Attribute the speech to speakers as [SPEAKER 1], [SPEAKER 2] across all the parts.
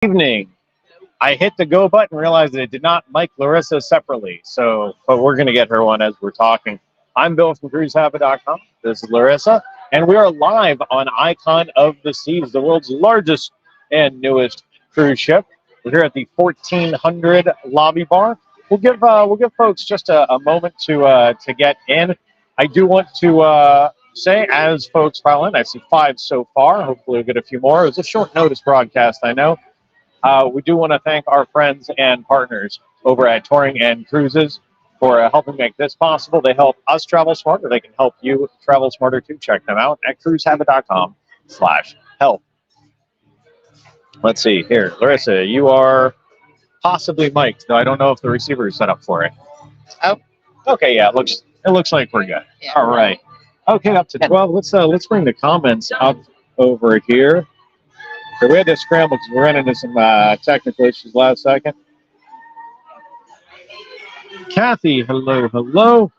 [SPEAKER 1] Evening. I hit the go button, realized that it did not mic Larissa separately. But we're going to get her one as we're talking. I'm Bill from CruiseHabit.com. This is Larissa, and we are live on Icon of the Seas, the world's largest and newest cruise ship. We're here at the 1400 lobby bar. We'll give folks just a moment to get in. I do want to say, as folks file in, I see 5 so far. Hopefully, we'll get a few more. It was a short notice broadcast, I know. We do want to thank our friends and partners over at Touring and Cruises for helping make this possible. They help us travel smarter. They can help you travel smarter too. Check them out at cruisehabit.com/help. Let's see here. Larissa, you are possibly mic'd, though I don't know if the receiver is set up for it.
[SPEAKER 2] Oh.
[SPEAKER 1] Okay, yeah, it looks like we're good.
[SPEAKER 2] Yeah.
[SPEAKER 1] All right. Okay, up to 12. Let's bring the comments up over here. So we had to scramble because we ran into some technical issues last second. Kathy, hello.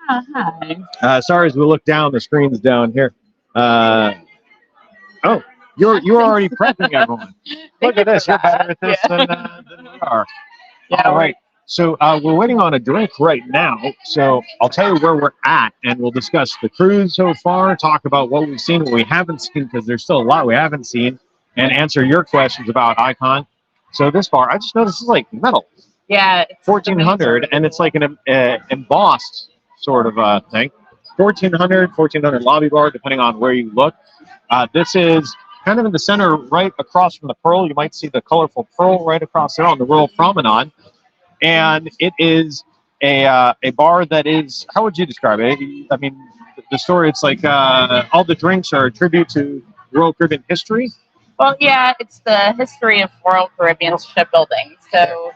[SPEAKER 2] Hi.
[SPEAKER 1] Sorry, as we look down, the screen's down here. You're already prepping everyone. Look at this. You're better at this than we are.
[SPEAKER 2] Yeah,
[SPEAKER 1] all right. So we're waiting on a drink right now. So I'll tell you where we're at, and we'll discuss the cruise so far, talk about what we've seen, what we haven't seen, because there's still a lot we haven't seen, and answer your questions about Icon. So this bar, I just noticed it's like metal.
[SPEAKER 2] Yeah. It's
[SPEAKER 1] 1400, and it's like an embossed sort of thing. 1400 lobby bar, depending on where you look. This is kind of in the center, right across from the Pearl. You might see the colorful Pearl right across there on the Royal Promenade. And it is a bar that is, how would you describe it? I mean, the story, it's like all the drinks are a tribute to Royal Caribbean history.
[SPEAKER 2] Well, yeah, it's the history of Royal Caribbean shipbuilding. So.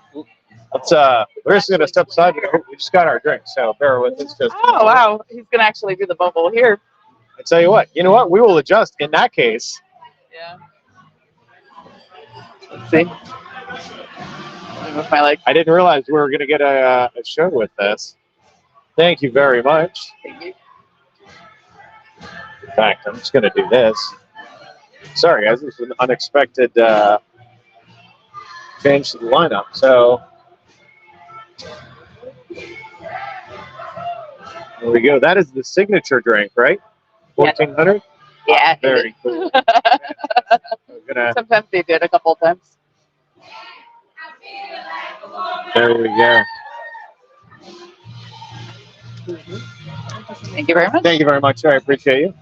[SPEAKER 1] We're just going to step aside. We just got our drink, so bear with us.
[SPEAKER 2] Oh, wow. He's going to actually do the bubble here.
[SPEAKER 1] I tell you what, we will adjust in that case.
[SPEAKER 2] Yeah. Let's see. With my leg.
[SPEAKER 1] I didn't realize we were going to get a show with this. Thank you very much.
[SPEAKER 2] Thank you.
[SPEAKER 1] In fact, I'm just going to do this. Sorry, guys, this is an unexpected change to the lineup. So there we go. That is the signature drink, right? 1400?
[SPEAKER 2] Yeah.
[SPEAKER 1] Very cool.
[SPEAKER 2] Sometimes they do it a couple of times.
[SPEAKER 1] There we go.
[SPEAKER 2] Thank you very much.
[SPEAKER 1] Thank you very much, sir. I appreciate you.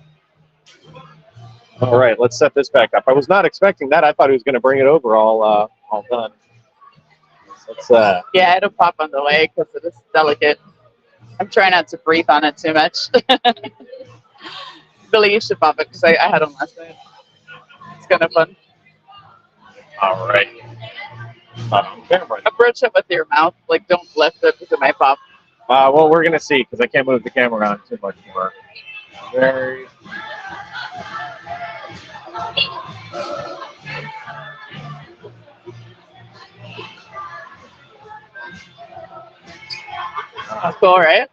[SPEAKER 1] All right, let's set this back up. I was not expecting that. I thought he was going to bring it over all done. Let's,
[SPEAKER 2] yeah, it'll pop on the way because it is delicate. I'm trying not to breathe on it too much. Billy, you should pop it because I had them last night. It's kind of fun.
[SPEAKER 1] All right.
[SPEAKER 2] Approach it with your mouth. Like, don't lift it because it might pop.
[SPEAKER 1] Well, we're going to see because I can't move the camera on too much more. Very.
[SPEAKER 2] Cool, right?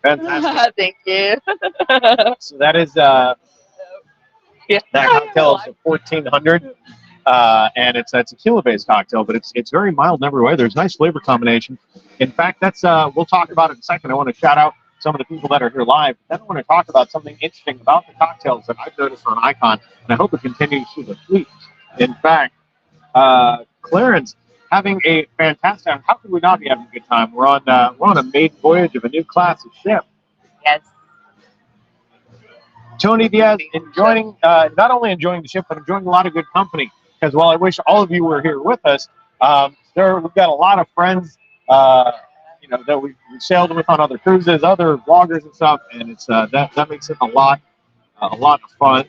[SPEAKER 1] Fantastic.
[SPEAKER 2] Thank you.
[SPEAKER 1] So that is
[SPEAKER 2] yeah.
[SPEAKER 1] that cocktail is a 1400, and it's a tequila-based cocktail, but it's very mild in every way. There's nice flavor combination. In fact, that's we'll talk about it in a second. I want to shout out some of the people that are here live. Then I want to talk about something interesting about the cocktails that I've noticed on Icon, and I hope it continues through the fleet. In fact, Clarence having a fantastic time. How could we not be having a good time? We're on a maiden voyage of a new class of ship.
[SPEAKER 2] Yes.
[SPEAKER 1] Tony Diaz enjoying, not only enjoying the ship, but enjoying a lot of good company. Because while I wish all of you were here with us, we've got a lot of friends, that we sailed with on other cruises, other vloggers and stuff, and it's that makes it a lot of fun.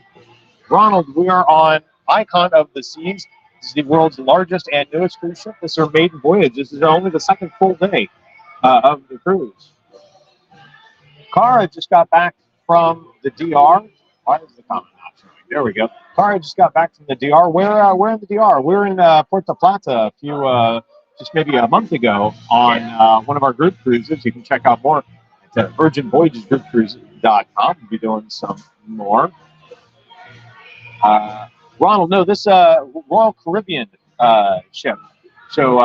[SPEAKER 1] Ronald, we are on Icon of the Seas. This is the world's largest and newest cruise ship. This is our maiden voyage. This is only the second full day of the cruise. Cara just got back from the DR. Why is the comment not showing? There we go. Cara just got back from the DR. We're in the DR. We're in Puerto Plata just maybe a month ago on one of our group cruises. You can check out more at virginvoyagesgroupcruises.com. We'll be doing some more. Ronald, no, this Royal Caribbean ship. So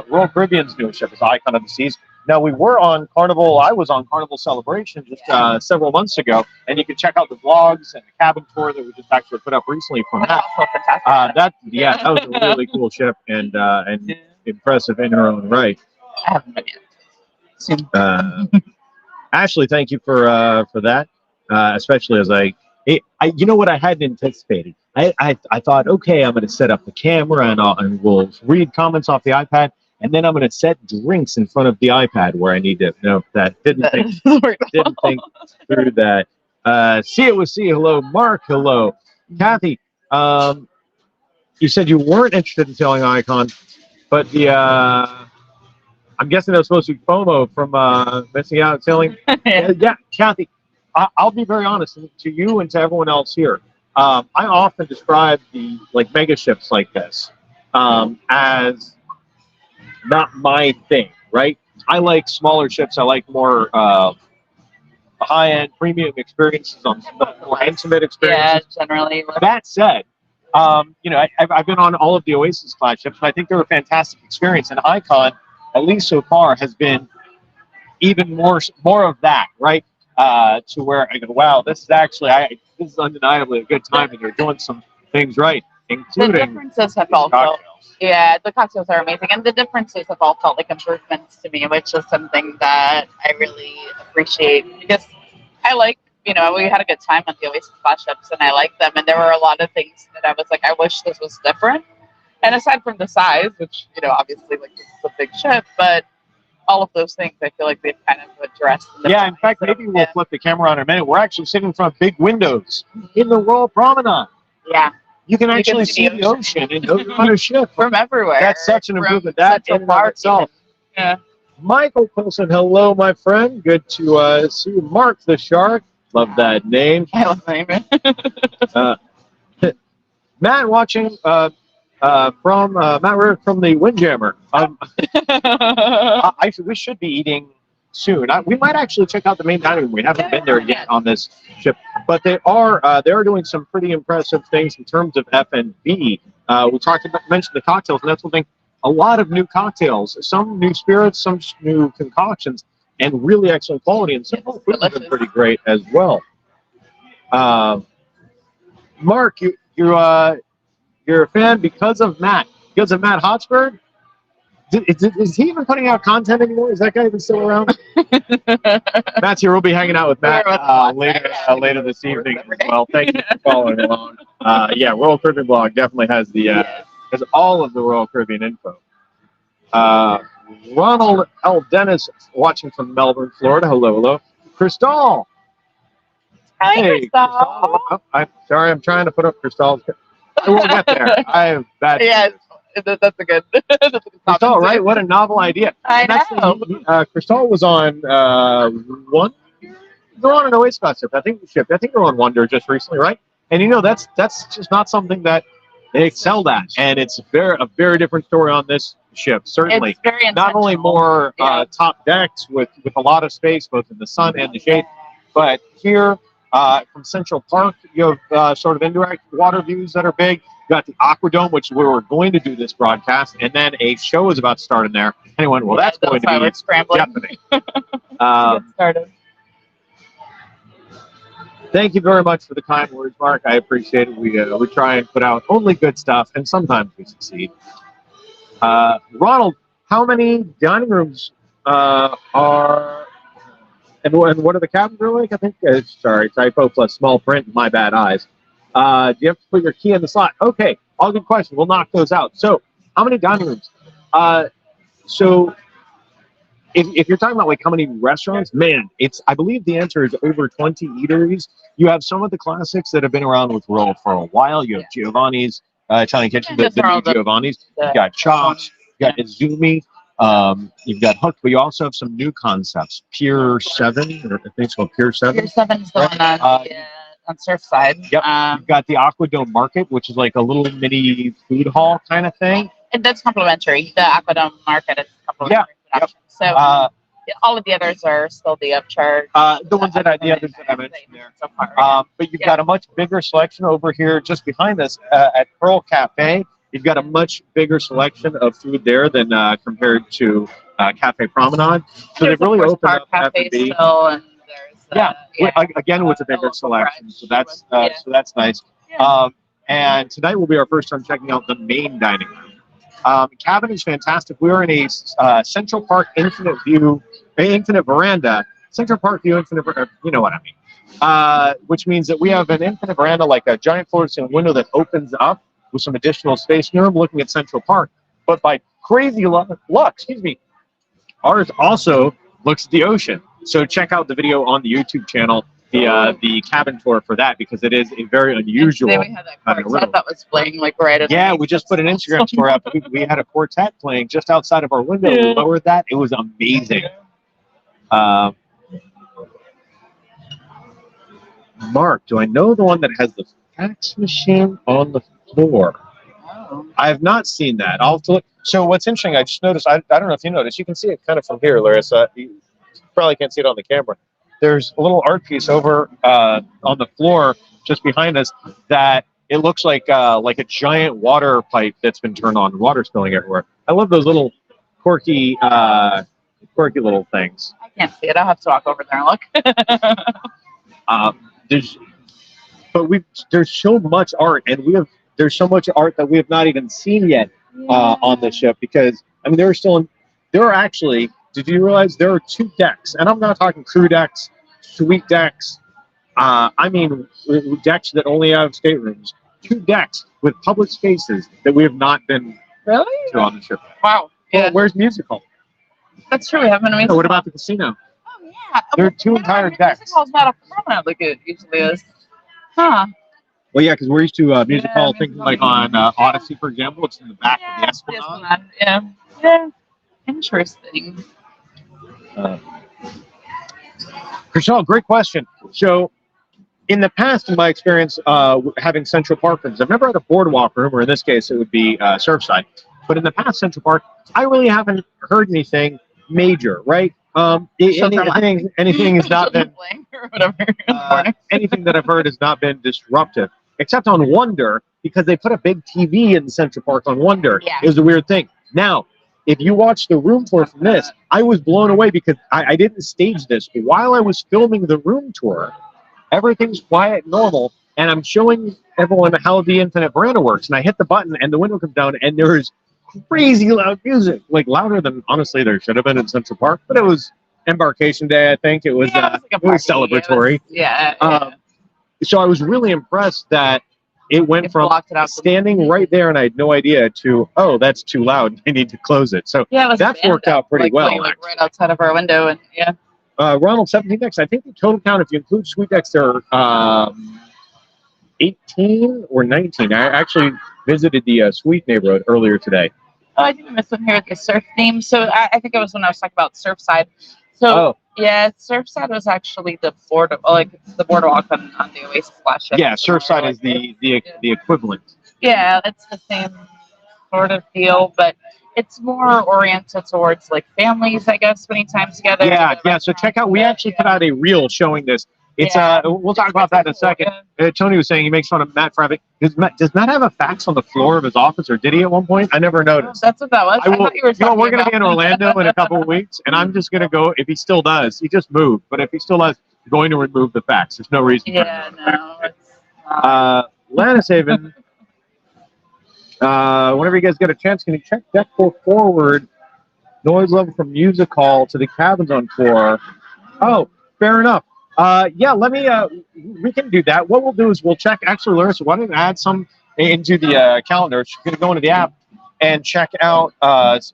[SPEAKER 1] Royal Caribbean's newest ship is Icon of the Seas. Now we were on Carnival. I was on Carnival Celebration just several months ago, and you can check out the vlogs and the cabin tour that we just actually put up recently from that.
[SPEAKER 2] Also fantastic.
[SPEAKER 1] That was a really cool ship and impressive in her own right.
[SPEAKER 2] I haven't been yet. Soon.
[SPEAKER 1] Ashley, thank you for that. Especially as you know what I hadn't anticipated. I thought, okay, I'm going to set up the camera and we'll read comments off the iPad, and then I'm going to set drinks in front of the iPad where I need to. No, that didn't think through that. See it with C. Hello, Mark. Hello, Kathy. You said you weren't interested in selling Icon, but I'm guessing that was supposed to be FOMO from missing out on selling. Yeah, Kathy, I'll be very honest to you and to everyone else here. I often describe the mega ships like this as not my thing, right? I like smaller ships. I like more high-end premium experiences on more intimate experiences.
[SPEAKER 2] Yeah, generally.
[SPEAKER 1] That said, I've been on all of the Oasis class ships, and I think they're a fantastic experience. And Icon, at least so far, has been even more of that, right? To where I go, wow, this is undeniably a good time, and you're doing some things right, including
[SPEAKER 2] the differences have all felt, the cocktails are amazing, and the differences have all felt like improvements to me, which is something that I really appreciate because I like, we had a good time on the Oasis class ships, and I liked them, and there were a lot of things that I was like, I wish this was different. And aside from the size, which obviously this is a big ship, but all of those things I feel like they've kind of addressed.
[SPEAKER 1] Yeah, in fact, maybe we'll flip the camera on in a minute. We're actually sitting in front of big windows in the Royal Promenade.
[SPEAKER 2] Yeah.
[SPEAKER 1] You can actually see the ocean and on a ship
[SPEAKER 2] from everywhere.
[SPEAKER 1] That's such an improvement. That in itself.
[SPEAKER 2] Yeah.
[SPEAKER 1] Michael Pilson, hello, my friend. Good to see you. Mark the Shark. Love that name.
[SPEAKER 2] I love that name.
[SPEAKER 1] Matt watching from Matt Ritter from the Windjammer. We should be eating soon. We might actually check out the main dining room. We haven't been there yet on this ship, but they are doing some pretty impressive things in terms of F&B. We mentioned the cocktails, and that's one thing. A lot of new cocktails, some new spirits, some new concoctions, and really excellent quality. And some of the food has been pretty great as well. Mark, you're a fan because of Matt Hotspur. Is he even putting out content anymore? Is that guy even still around? Matt's here. We'll be hanging out with Matt later this evening as well. Thank you for following along. Royal Caribbean blog definitely has has all of the Royal Caribbean info. Ronald L. Dennis watching from Melbourne, Florida. Hello. Crystal.
[SPEAKER 2] Hi,
[SPEAKER 1] hey,
[SPEAKER 2] Crystal.
[SPEAKER 1] I'm sorry. I'm trying to put up Crystal's. I won't get there. I have bad.
[SPEAKER 2] Yeah, that's a good.
[SPEAKER 1] Crystal, right? What a novel idea.
[SPEAKER 2] I know.
[SPEAKER 1] Crystal was on Wonder. They're on an Oasis ship. I think they're on Wonder just recently, right? And that's just not something that they excelled at. And it's a very different story on this ship. Certainly,
[SPEAKER 2] it's very
[SPEAKER 1] not only more top decks with a lot of space both in the sun and the shade, but here. From Central Park, you have sort of indirect water views that are big. You got the Aquadome, which we were going to do this broadcast, and then a show is about to start in there. Anyone, well, that's going to be deafening.
[SPEAKER 2] Started.
[SPEAKER 1] Thank you very much for the kind words, Mark. I appreciate it. We try and put out only good stuff, and sometimes we succeed. Ronald, how many dining rooms are? And what are the cabins like? I think, sorry, typo plus small print, my bad eyes. Do you have to put your key in the slot? Okay, all good questions. We'll knock those out. So, how many dining rooms? So, if you're talking about how many restaurants, man, I believe the answer is over 20 eateries. You have some of the classics that have been around with Royal for a while. You have Giovanni's, Italian Kitchen, the new Giovanni's. You've got Chops, you've got Izumi. You've got Hooked, but you also have some new concepts. Pier 7, or I think it's called Pier 7.
[SPEAKER 2] Pier 7 is the one on Surfside.
[SPEAKER 1] Yep. You've got the Aquadome Market, which is like a little mini food hall kind of thing.
[SPEAKER 2] And that's complimentary. The Aquadome Market is complimentary.
[SPEAKER 1] Yeah. Yep.
[SPEAKER 2] So all of the others are still the upcharge.
[SPEAKER 1] The ones that the others that I mentioned there.
[SPEAKER 2] So far,
[SPEAKER 1] but you've got a much bigger selection over here just behind us at Pearl Cafe. You've got a much bigger selection of food there than compared to Cafe Promenade. So they've really opened up F&B.
[SPEAKER 2] Still, and there's,
[SPEAKER 1] again with a bigger selection. So that's nice.
[SPEAKER 2] Yeah.
[SPEAKER 1] And tonight will be our first time checking out the main dining room. Cabin is fantastic. We're in a Central Park infinite veranda. Central Park view, infinite, you know what I mean. Which means that we have an infinite veranda, like a giant floor-to-ceiling window that opens up with some additional space in the room looking at Central Park. But by crazy luck, ours also looks at the ocean. So check out the video on the YouTube channel, the cabin tour for that, because it is a very unusual.
[SPEAKER 2] Today we had that quartet that was playing like right at.
[SPEAKER 1] Yeah, we just put an Instagram story up. We had a quartet playing just outside of our window. Yeah. We lowered that. It was amazing. Mark, do I know the one that has the fax machine on the floor? Oh. I have not seen that. I'll have to look. So what's interesting, I just noticed, I don't know if you noticed, you can see it kind of from here, Larissa. You probably can't see it on the camera. There's a little art piece over on the floor just behind us that it looks like a giant water pipe that's been turned on, water spilling everywhere. I love those little quirky little things.
[SPEAKER 2] I can't see it. I'll have to walk over there and
[SPEAKER 1] look. There's so much art, and there's so much art that we have not even seen yet on the ship, because I mean there are actually, did you realize there are 2 decks? And I'm not talking crew decks, suite decks. I mean decks that only have staterooms. 2 decks with public spaces that we have not been to on the ship.
[SPEAKER 2] Wow. Yeah.
[SPEAKER 1] Well, where's Music Hall?
[SPEAKER 2] That's true. We haven't been.
[SPEAKER 1] What about the casino?
[SPEAKER 2] Oh yeah.
[SPEAKER 1] There are 2 entire decks.
[SPEAKER 2] Music Hall's not a promenade like it usually is. Huh.
[SPEAKER 1] Well, yeah, because we're used to Music Hall, thinking like on Odyssey, for example. It's in the back of the Esplanade.
[SPEAKER 2] Yeah. Interesting.
[SPEAKER 1] Chriselle, great question. So, in the past, in my experience having Central Park rooms, I've never had a boardwalk room, or in this case, it would be Surfside. But in the past, Central Park, I really haven't heard anything major, right? Anything has not been anything that I've heard has not been disruptive, except on Wonder, because they put a big TV in Central Park on Wonder. Yeah. It was a weird thing. Now, if you watch the room tour from this, I was blown away because I didn't stage this. While I was filming the room tour, everything's quiet, normal, and I'm showing everyone how the infinite veranda works. And I hit the button, and the window comes down, and there's crazy loud music, like louder than honestly there should have been in Central Park. But it was Embarkation Day, I think. It was celebratory. So I was really impressed that it went from standing right there and I had no idea to, oh, that's too loud, I need to close it. So that's worked out pretty well.
[SPEAKER 2] Like right outside of our window, and
[SPEAKER 1] Ronald, 17 decks. I think the total count, if you include suite decks, there are 18 or 19. I actually visited the suite neighborhood earlier today.
[SPEAKER 2] Oh, I think I missed one here with the surf theme. So I think it was when I was talking about Surfside. So yeah, Surfside was actually the boardwalk on the Oasis last year.
[SPEAKER 1] Yeah, Surfside is the equivalent.
[SPEAKER 2] Yeah, it's the same sort of deal, but it's more oriented towards like families, I guess, spending time together.
[SPEAKER 1] Yeah. So check out. We actually put out a reel showing this. It's we'll talk about that in a second. Tony was saying he makes fun of Matt for having. Does Matt have a fax on the floor of his office, or did he at one point? I never noticed.
[SPEAKER 2] That's what that was. I thought you were talking
[SPEAKER 1] we're going to be in Orlando in a couple of weeks, and I'm just going to go. If he still does, he just moved. But if he still does, I'm going to remove the fax. There's no reason.
[SPEAKER 2] Yeah,
[SPEAKER 1] Lannishaven. Whenever you guys get a chance, can you check deck 4 forward? Noise level from Music Hall to the cabins on 4. Oh, fair enough. Let me, we can do that. What we'll do is we'll check, actually, Larissa, why don't you add some into the calendar? She's going to go into the app and check out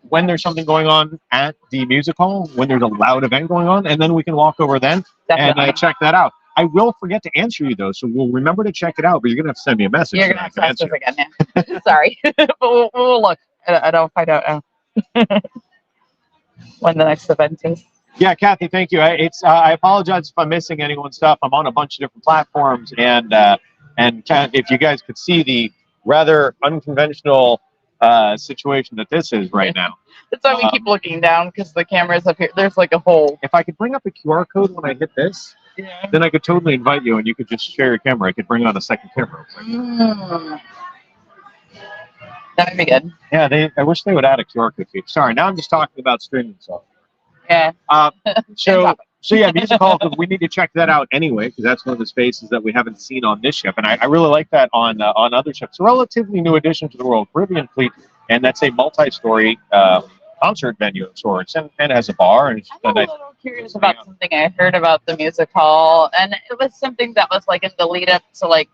[SPEAKER 1] when there's something going on at the music hall, when there's a loud event going on, and then we can walk over then and check that out. I will forget to answer you, though, so we'll remember to check it out, but you're going to have to send me a message.
[SPEAKER 2] You're going to have to answer again, yeah. Sorry. But we'll look. I'll find out when the next event is.
[SPEAKER 1] Yeah, Kathy, thank you. I apologize if I'm missing anyone's stuff. I'm on a bunch of different platforms, and if you guys could see the rather unconventional situation that this is right now.
[SPEAKER 2] That's why we keep looking down, because the camera's up here. There's like a hole.
[SPEAKER 1] If I could bring up a QR code when I hit this, then I could totally invite you and you could just share your camera. I could bring on a second camera.
[SPEAKER 2] That would be good.
[SPEAKER 1] Yeah, I wish they would add a QR code feature. Sorry, now I'm just talking about streaming software.
[SPEAKER 2] Yeah.
[SPEAKER 1] So yeah, Music Hall, we need to check that out anyway, because that's one of the spaces that we haven't seen on this ship, and I really like that on other ships. A relatively new addition to the Royal Caribbean fleet, and that's a multi-story concert venue of sorts, and it has a bar. And it's
[SPEAKER 2] I'm a little curious about something I heard about the Music Hall, and it was something that was like in the lead up to, like,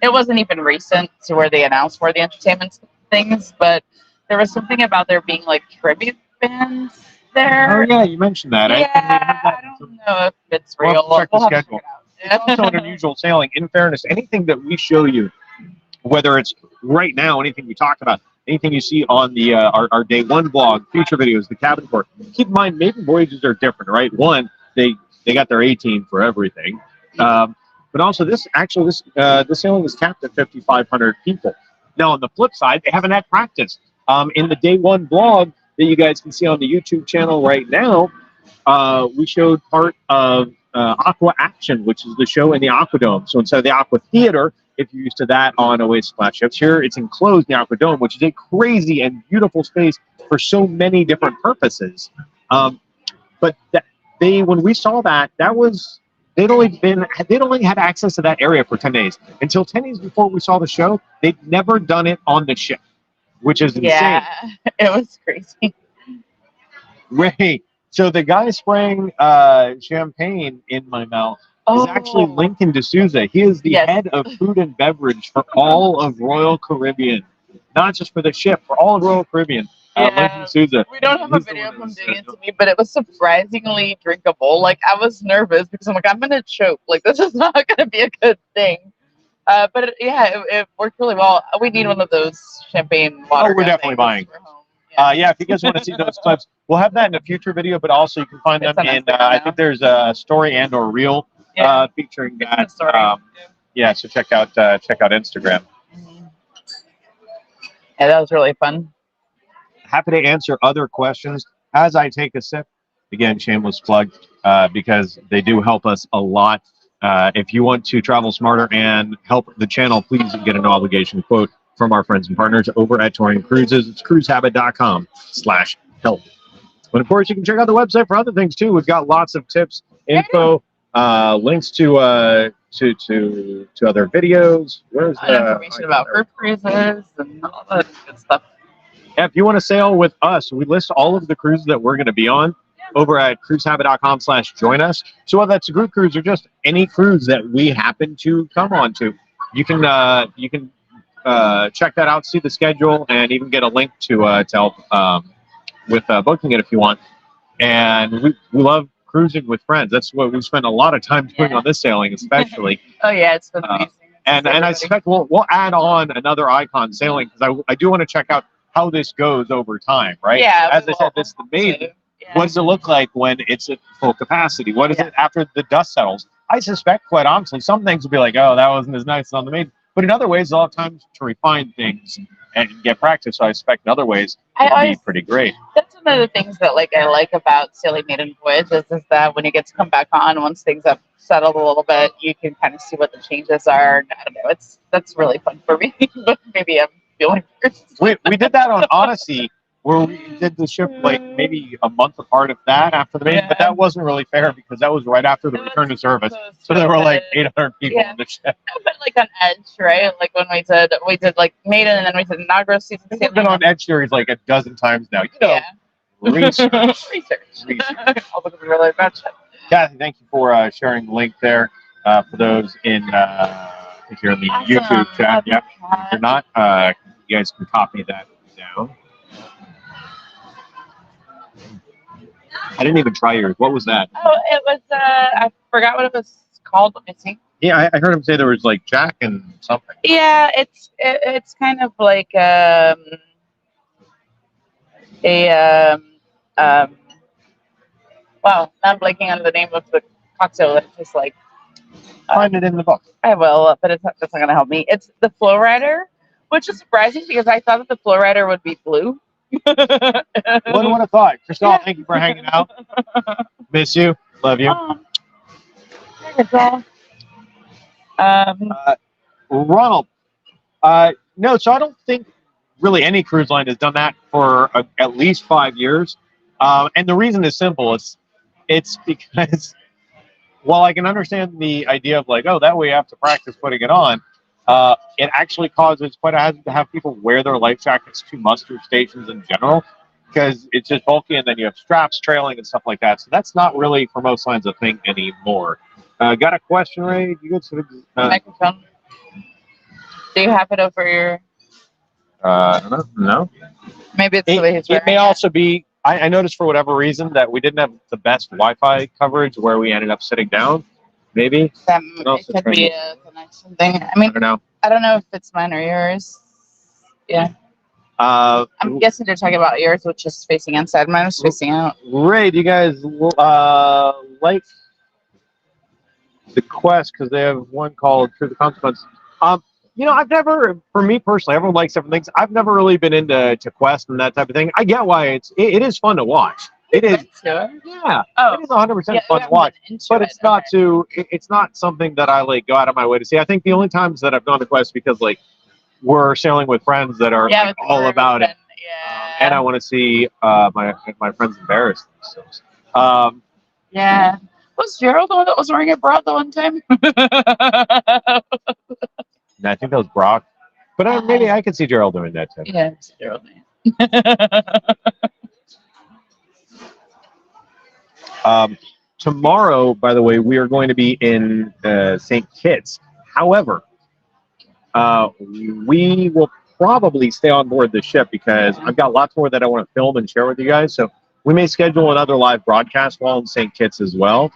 [SPEAKER 2] it wasn't even recent to where they announced more of the entertainment things, but there was something about there being like tribute bands there.
[SPEAKER 1] Oh yeah, you mentioned that.
[SPEAKER 2] Yeah, I don't know if it's real.
[SPEAKER 1] We'll check the schedule.
[SPEAKER 2] It out.
[SPEAKER 1] It's also an unusual sailing. In fairness, anything that we show you, whether it's right now, anything we talk about, anything you see on the our day one vlog, future videos, the cabin tour, keep in mind maiden voyages are different, right? One, they got their 18 for everything, but also this sailing is capped at 5,500 people. Now on the flip side, they haven't had practice. In the day one vlog that you guys can see on the YouTube channel right now, we showed part of Aqua Action, which is the show in the Aquadome. So instead of the Aqua Theater, if you're used to that on Oasis Class ships, here it's enclosed in the Aquadome, which is a crazy and beautiful space for so many different purposes. But when we saw that was they'd only had access to that area for 10 days. Until 10 days before we saw the show, they'd never done it on the ship, which is insane.
[SPEAKER 2] Yeah, it was crazy.
[SPEAKER 1] Ray, so the guy spraying champagne in my mouth is actually Lincoln D'Souza. He is the head of food and beverage for all of Royal Caribbean. Not just for the ship, for all of Royal Caribbean. Lincoln D'Souza.
[SPEAKER 2] We don't have a video of him doing it to me, but it was surprisingly drinkable. Like, I was nervous because I'm like, I'm going to choke. Like, this is not going to be a good thing. But it worked really well. We need one of those champagne water.
[SPEAKER 1] Oh, we're definitely buying. If you guys want to see those clips, we'll have that in a future video, but also you can find them in, I think there's a story and or reel featuring that. So check out Instagram.
[SPEAKER 2] Yeah, that was really fun.
[SPEAKER 1] Happy to answer other questions as I take a sip. Again, shameless plug, because they do help us a lot. If you want to travel smarter and help the channel, please get an obligation quote from our friends and partners over at Touring Cruises. It's cruisehabit.com/help. But of course, you can check out the website for other things too. We've got lots of tips, info, links to other videos. Where's
[SPEAKER 2] information about group cruises and all that good stuff.
[SPEAKER 1] Yeah, if you want to sail with us, we list all of the cruises that we're going to be on over at cruisehabit.com/join us. So whether that's a group cruise or just any cruise that we happen to come on to, you can check that out, see the schedule, and even get a link to help with booking it if you want. And we love cruising with friends. That's what we spend a lot of time doing on this sailing, especially.
[SPEAKER 2] It's been amazing.
[SPEAKER 1] And I suspect we'll add on another Icon sailing, because I do want to check out how this goes over time, right?
[SPEAKER 2] Yeah.
[SPEAKER 1] As I said, this is the maiden. What does it look like when it's at full capacity? What is it after the dust settles? I suspect, quite honestly, some things will be like, oh, that wasn't as nice on the maiden. But in other ways, they'll have time to refine things and get practice. So I expect in other ways it'll be pretty great.
[SPEAKER 2] That's one of the things that I like about sailing maiden voyages is that when you get to come back on, once things have settled a little bit, you can kind of see what the changes are. I don't know. That's really fun for me. But maybe I'm feeling first.
[SPEAKER 1] We did that on Odyssey, where we did the ship maybe a month apart of that after the maiden, but that wasn't really fair because that was right after the return to service. So there were 800 people on the ship.
[SPEAKER 2] But on Edge, right? Like when we did maiden and then we did inaugural season.
[SPEAKER 1] We've been on Edge series a dozen times now. Research.
[SPEAKER 2] Really bad shit.
[SPEAKER 1] Kathy, thank you for sharing the link there for those in if you're in the YouTube chat. If you're not, you guys can copy that down. I didn't even try yours. What was that?
[SPEAKER 2] Oh, it was, I forgot what it was called. Let me see.
[SPEAKER 1] Yeah, I heard him say there was Jack and something.
[SPEAKER 2] Yeah, it's kind of like wow, now I'm blanking on the name of the cocktail that tastes like.
[SPEAKER 1] Find it in the book.
[SPEAKER 2] I will, but that's not going to help me. It's the Flow Rider, which is surprising because I thought that the flow rider would be blue.
[SPEAKER 1] Would have thought. Crystal, thank you for hanging out. Miss you. Love you. Ronald. No, so I don't think really any cruise line has done that for at least 5 years. And the reason is simple. It's because while I can understand the idea of like, oh, that way you have to practice putting it on, it actually causes quite a hazard to have people wear their life jackets to muster stations in general, because it's just bulky and then you have straps trailing and stuff like that. So that's not really for most lines a thing anymore. Got a question, Ray? You got some
[SPEAKER 2] microphone. Do you have it over your?
[SPEAKER 1] I don't know. No.
[SPEAKER 2] Maybe it's the way he's wearing
[SPEAKER 1] it. May also be. I noticed for whatever reason that we didn't have the best Wi-Fi coverage where we ended up sitting down. Maybe
[SPEAKER 2] that it could be a connection thing. I mean, I don't know if it's mine or yours. Yeah. I'm guessing they're talking about yours, which is facing inside. Mine is facing out.
[SPEAKER 1] Ray, do you guys like the Quest because they have one called True the Consequence? You know, I've never, for me personally, everyone likes different things. I've never really been into Quest and that type of thing. I get why it is fun to watch. It is, yeah. Oh, it is 100% fun to watch, but it's not it's not something that I like go out of my way to see. I think the only times that I've gone to Quest because like we're sailing with friends that are like, all about it, and I want to see my friends embarrassed themselves.
[SPEAKER 2] Yeah. Was Gerald the one that was wearing a bra the one time?
[SPEAKER 1] I think that was Brock, but maybe I could see Gerald doing that too.
[SPEAKER 2] Yeah, it's Gerald.
[SPEAKER 1] Tomorrow, by the way, we are going to be in St. Kitts. However, we will probably stay on board the ship because I've got lots more that I want to film and share with you guys. So we may schedule another live broadcast while in St. Kitts as well,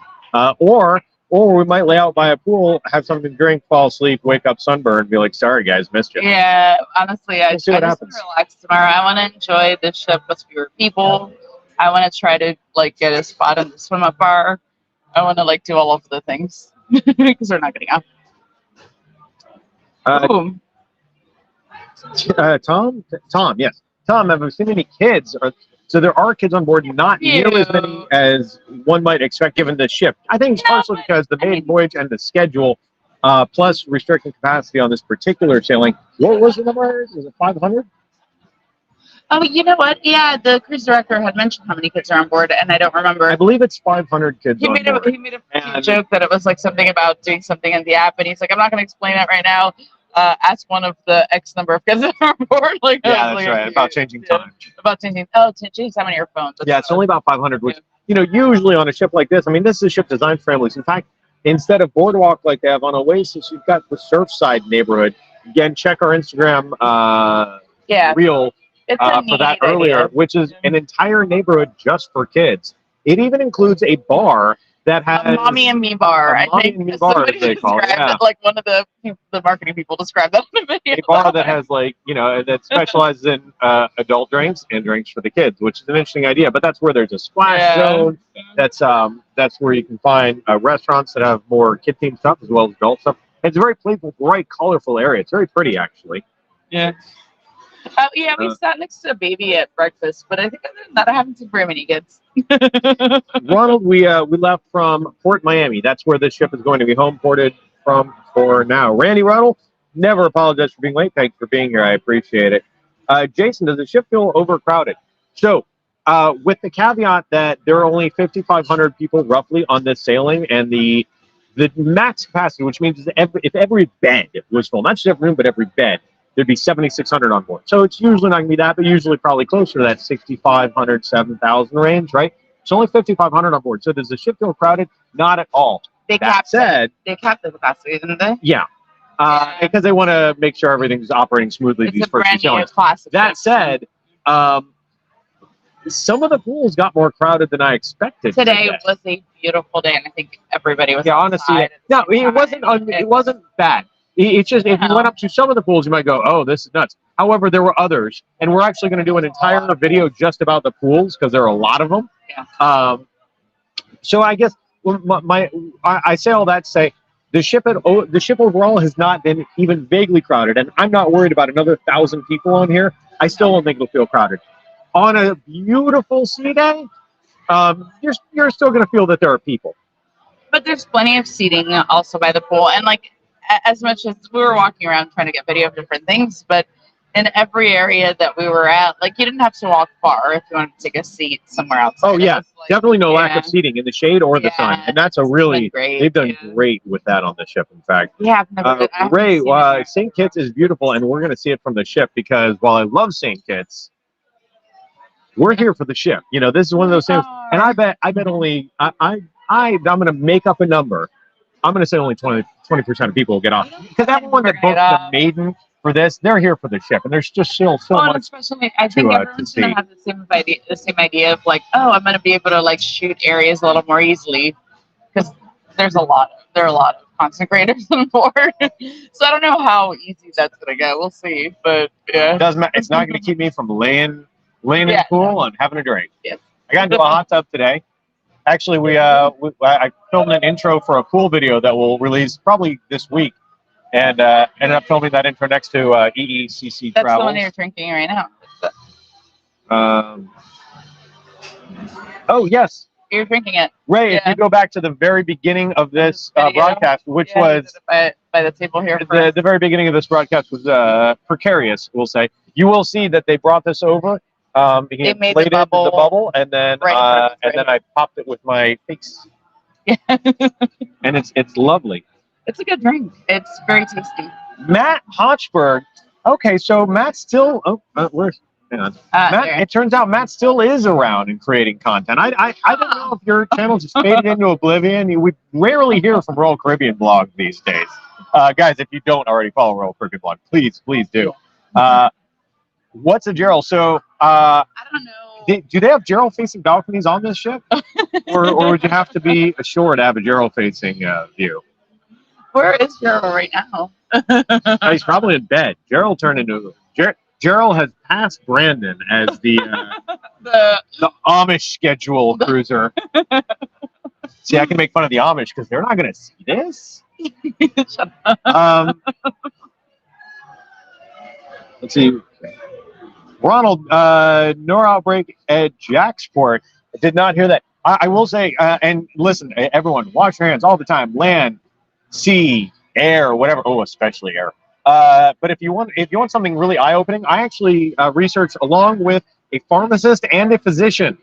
[SPEAKER 1] or we might lay out by a pool, have something to drink, fall asleep, wake up sunburned, be like, sorry guys, missed you.
[SPEAKER 2] Yeah, honestly, I just want to relax tomorrow. I want to enjoy the ship with fewer people. I want to try to like get a spot in the swim up bar. I want to like do all of the things because we're not getting up.
[SPEAKER 1] Tom, yes. Tom, have you seen any kids? So there are kids on board, not near as many as one might expect given the ship. I think it's partially because the maiden voyage and the schedule, plus restricted capacity on this particular sailing. What was the number? Was it 500?
[SPEAKER 2] Oh, you know what? Yeah, the cruise director had mentioned how many kids are on board, and I don't remember.
[SPEAKER 1] I believe it's 500 kids
[SPEAKER 2] he made a joke that it was like something about doing something in the app, and he's like, I'm not going to explain it right now. Ask one of the X number of kids that are on board. Like,
[SPEAKER 1] yeah, that's right. About changing time.
[SPEAKER 2] About changing time on your phone.
[SPEAKER 1] Yeah, it's only about 500, which, you know, usually on a ship like this, I mean, this is a ship designed for families. In fact, instead of Boardwalk like they have on Oasis, you've got the Surfside neighborhood. Again, check our Instagram reel for that earlier, which is an entire neighborhood just for kids. It even includes a bar that has
[SPEAKER 2] a mommy and me bar. I think
[SPEAKER 1] and me bar, as they call it. Yeah.
[SPEAKER 2] Like one of the marketing people described that in the video.
[SPEAKER 1] A bar that has like, you know, that specializes in adult drinks and drinks for the kids, which is an interesting idea. But that's where there's a splash zone. That's where you can find restaurants that have more kid themed stuff as well as adult stuff. It's a very playful, bright, colorful area. It's very pretty, actually.
[SPEAKER 2] Yeah. Yeah, we sat next to a baby at breakfast, but I think other than that, I haven't seen very many kids.
[SPEAKER 1] Ronald, we left from Port Miami. That's where this ship is going to be home ported from for now. Randy Ronald, never apologize for being late. Thanks for being here. I appreciate it. Jason, does the ship feel overcrowded? So, with the caveat that there are only 5,500 people roughly on this sailing, and the max capacity, which means if every bed was full, not just every room, but every bed, there'd be 7,600 on board. So it's usually not going to be that, but usually probably closer to that 6,500, 7,000 range, right? It's only 5,500 on board. So does the ship feel crowded? Not at all.
[SPEAKER 2] They capped the capacity, didn't they?
[SPEAKER 1] Yeah. Because they want to make sure everything's operating smoothly these first few sailings. That said, some of the pools got more crowded than I expected.
[SPEAKER 2] Today was a beautiful day, and I think everybody was
[SPEAKER 1] honestly, no, it wasn't bad. It's just, if you went up to some of the pools, you might go, oh, this is nuts. However, there were others, and we're actually going to do an entire video just about the pools, because there are a lot of them.
[SPEAKER 2] Yeah.
[SPEAKER 1] So I guess I say all that to say, the ship overall has not been even vaguely crowded, and I'm not worried about another 1,000 people on here. I still don't think it'll feel crowded. On a beautiful sea day, you're still going to feel that there are people.
[SPEAKER 2] But there's plenty of seating also by the pool, and like as much as we were walking around trying to get video of different things, but in every area that we were at, like you didn't have to walk far if you wanted to take a seat somewhere else.
[SPEAKER 1] Oh yeah, definitely no lack of seating in the shade or the sun, and that's a really they've done great with that on the ship. In fact,
[SPEAKER 2] yeah,
[SPEAKER 1] Ray, St. Kitts is beautiful, and we're going to see it from the ship because while I love St. Kitts, we're here for the ship. You know, this is one of those things, and I bet only I'm going to make up a number. I'm going to say only 20% of people will get off because everyone that booked the Maiden for this, they're here for the ship, and there's just still so much.
[SPEAKER 2] Especially, I think everyone's going to have the same idea of like, oh, I'm going to be able to like shoot areas a little more easily because there are a lot of content creators on board. So I don't know how easy that's going to go. We'll see, but yeah,
[SPEAKER 1] it doesn't matter. It's not going to keep me from laying in the pool and having a drink.
[SPEAKER 2] Yes.
[SPEAKER 1] I got into a hot tub today. Actually, I filmed an intro for a pool video that we'll release probably this week, and ended up filming that intro next to EECC
[SPEAKER 2] That's
[SPEAKER 1] Travels.
[SPEAKER 2] the one you're drinking right now.
[SPEAKER 1] Oh yes,
[SPEAKER 2] you're drinking it.
[SPEAKER 1] Ray, if you go back to the very beginning of this broadcast, which was
[SPEAKER 2] by the table here,
[SPEAKER 1] the very beginning of this broadcast was precarious. We'll say you will see that they brought this over. They made the bubble, and then I popped it with my face. Yeah. And it's lovely.
[SPEAKER 2] It's a good drink. It's very tasty.
[SPEAKER 1] Matt Hochberg. Okay, so Matt still. Where's? Hang on. Matt, it turns out Matt still is around and creating content. I don't know if your channel just faded into oblivion. We rarely hear from Royal Caribbean Blog these days. Guys, if you don't already follow Royal Caribbean Blog, please do. What's a Gerald? So
[SPEAKER 2] I don't know.
[SPEAKER 1] Do they have Gerald facing balconies on this ship, or would you have to be ashore to have a Gerald facing view?
[SPEAKER 2] Where is Gerald right now?
[SPEAKER 1] He's probably in bed. Gerald turned into Gerald has passed Brandon as the Amish schedule cruiser. See, I can make fun of the Amish because they're not going to see this.
[SPEAKER 2] Shut up.
[SPEAKER 1] Let's see. Ronald, no outbreak at Jacksport. I did not hear that. I will say, and listen, everyone, wash your hands all the time. Land, sea, air, whatever. Oh, especially air. But if you want something really eye-opening, I actually researched along with a pharmacist and a physician.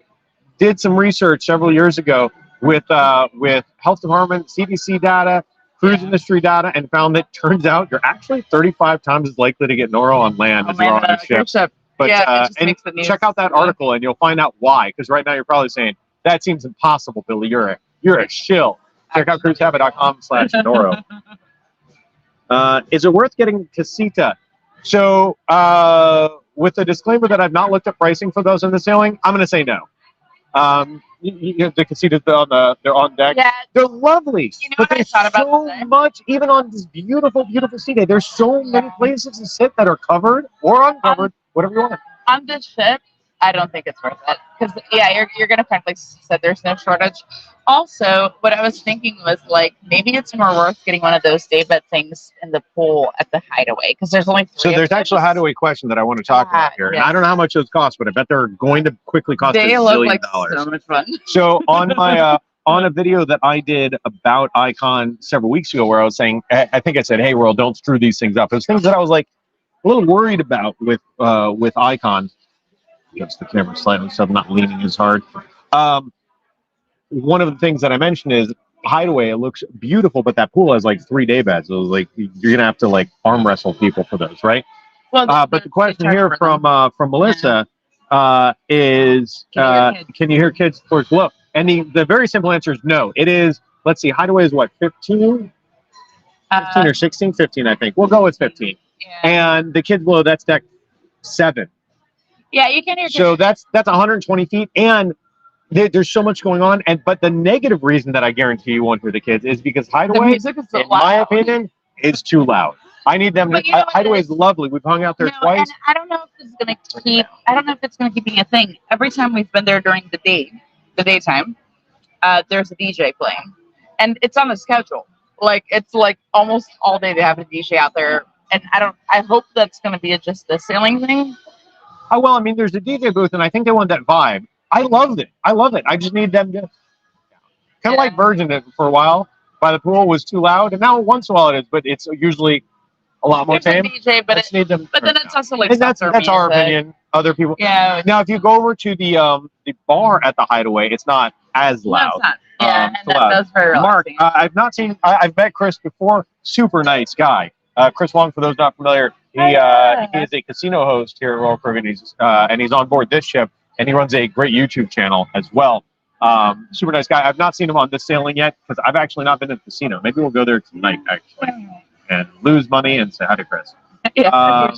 [SPEAKER 1] Did some research several years ago with health department, CDC data, cruise industry data, and found that turns out you're actually 35 times as likely to get noro on land as you are on a ship. But and check out that article and you'll find out why. Because right now you're probably saying that seems impossible, Billy. You're a shill. Check out CruiseHabit.com/Noro. Is it worth getting Casita? So with the disclaimer that I've not looked at pricing for those in the sailing, I'm going to say no. The Casitas they're on deck.
[SPEAKER 2] Yeah,
[SPEAKER 1] they're lovely.
[SPEAKER 2] You know
[SPEAKER 1] but
[SPEAKER 2] there's so
[SPEAKER 1] much, even on this beautiful sea day. There's so many places to sit that are covered or uncovered, whatever you want.
[SPEAKER 2] On this ship, I don't think it's worth it because you're gonna find, like you said, there's no shortage. Also, what I was thinking was like maybe it's more worth getting one of those day bed things in the pool at the Hideaway because there's only 3.
[SPEAKER 1] So there's actually a Hideaway question that I want to talk about here, and I don't know how much those cost, but I bet they're going to quickly cost $1 billion. They look like
[SPEAKER 2] so much fun.
[SPEAKER 1] So on my on a video that I did about Icon several weeks ago, where I was saying, I think I said, "Hey, world, don't screw these things up." It was things that I was like a little worried about with Icon. Adjust the camera slightly so I'm not leaning as hard. One of the things that I mentioned is Hideaway. It looks beautiful, but that pool has like 3 day beds. So it was like you're gonna have to like arm wrestle people for those, right? Well, but the question here from Melissa is, can you hear kids towards below? And the very simple answer is no. It is. Let's see. Hideaway is what, 15? 15 or 16? 15, I think. We'll go with 15. Yeah. And the kids below, that's deck 7.
[SPEAKER 2] Yeah, you can hear.
[SPEAKER 1] So that's 120 feet, and there's so much going on. But the negative reason that I guarantee you won't hear the kids is because Hideaway, in my opinion, is too loud. I need them. Hideaway is lovely. We've hung out there twice.
[SPEAKER 2] And I don't know if it's gonna keep. I don't know if it's gonna keep being a thing. Every time we've been there during the daytime, there's a DJ playing, and it's on the schedule. Like it's like almost all day they have a DJ out there, and I hope that's going to be just a sailing thing.
[SPEAKER 1] Oh well, I mean, there's a DJ booth, and I think they want that vibe. I loved it. I love it. I just need them to kind of like Virgin it for a while. By the pool was too loud, and now once in a while it is, but it's usually a lot more tame.
[SPEAKER 2] DJ, but then it's also like
[SPEAKER 1] and that's our opinion. Other people,
[SPEAKER 2] yeah.
[SPEAKER 1] Now, if you go over to the bar at the Hideaway, it's not as loud.
[SPEAKER 2] No, it's not. Yeah, and that's very relaxing.
[SPEAKER 1] Mark, I've not seen. I've met Chris before. Super nice guy. Chris Wong, for those not familiar, he is a casino host here at Royal Caribbean, and he's on board this ship, and he runs a great YouTube channel as well. Super nice guy. I've not seen him on this sailing yet because I've actually not been to the casino. Maybe we'll go there tonight actually and lose money and say hi to Chris.
[SPEAKER 2] Yeah,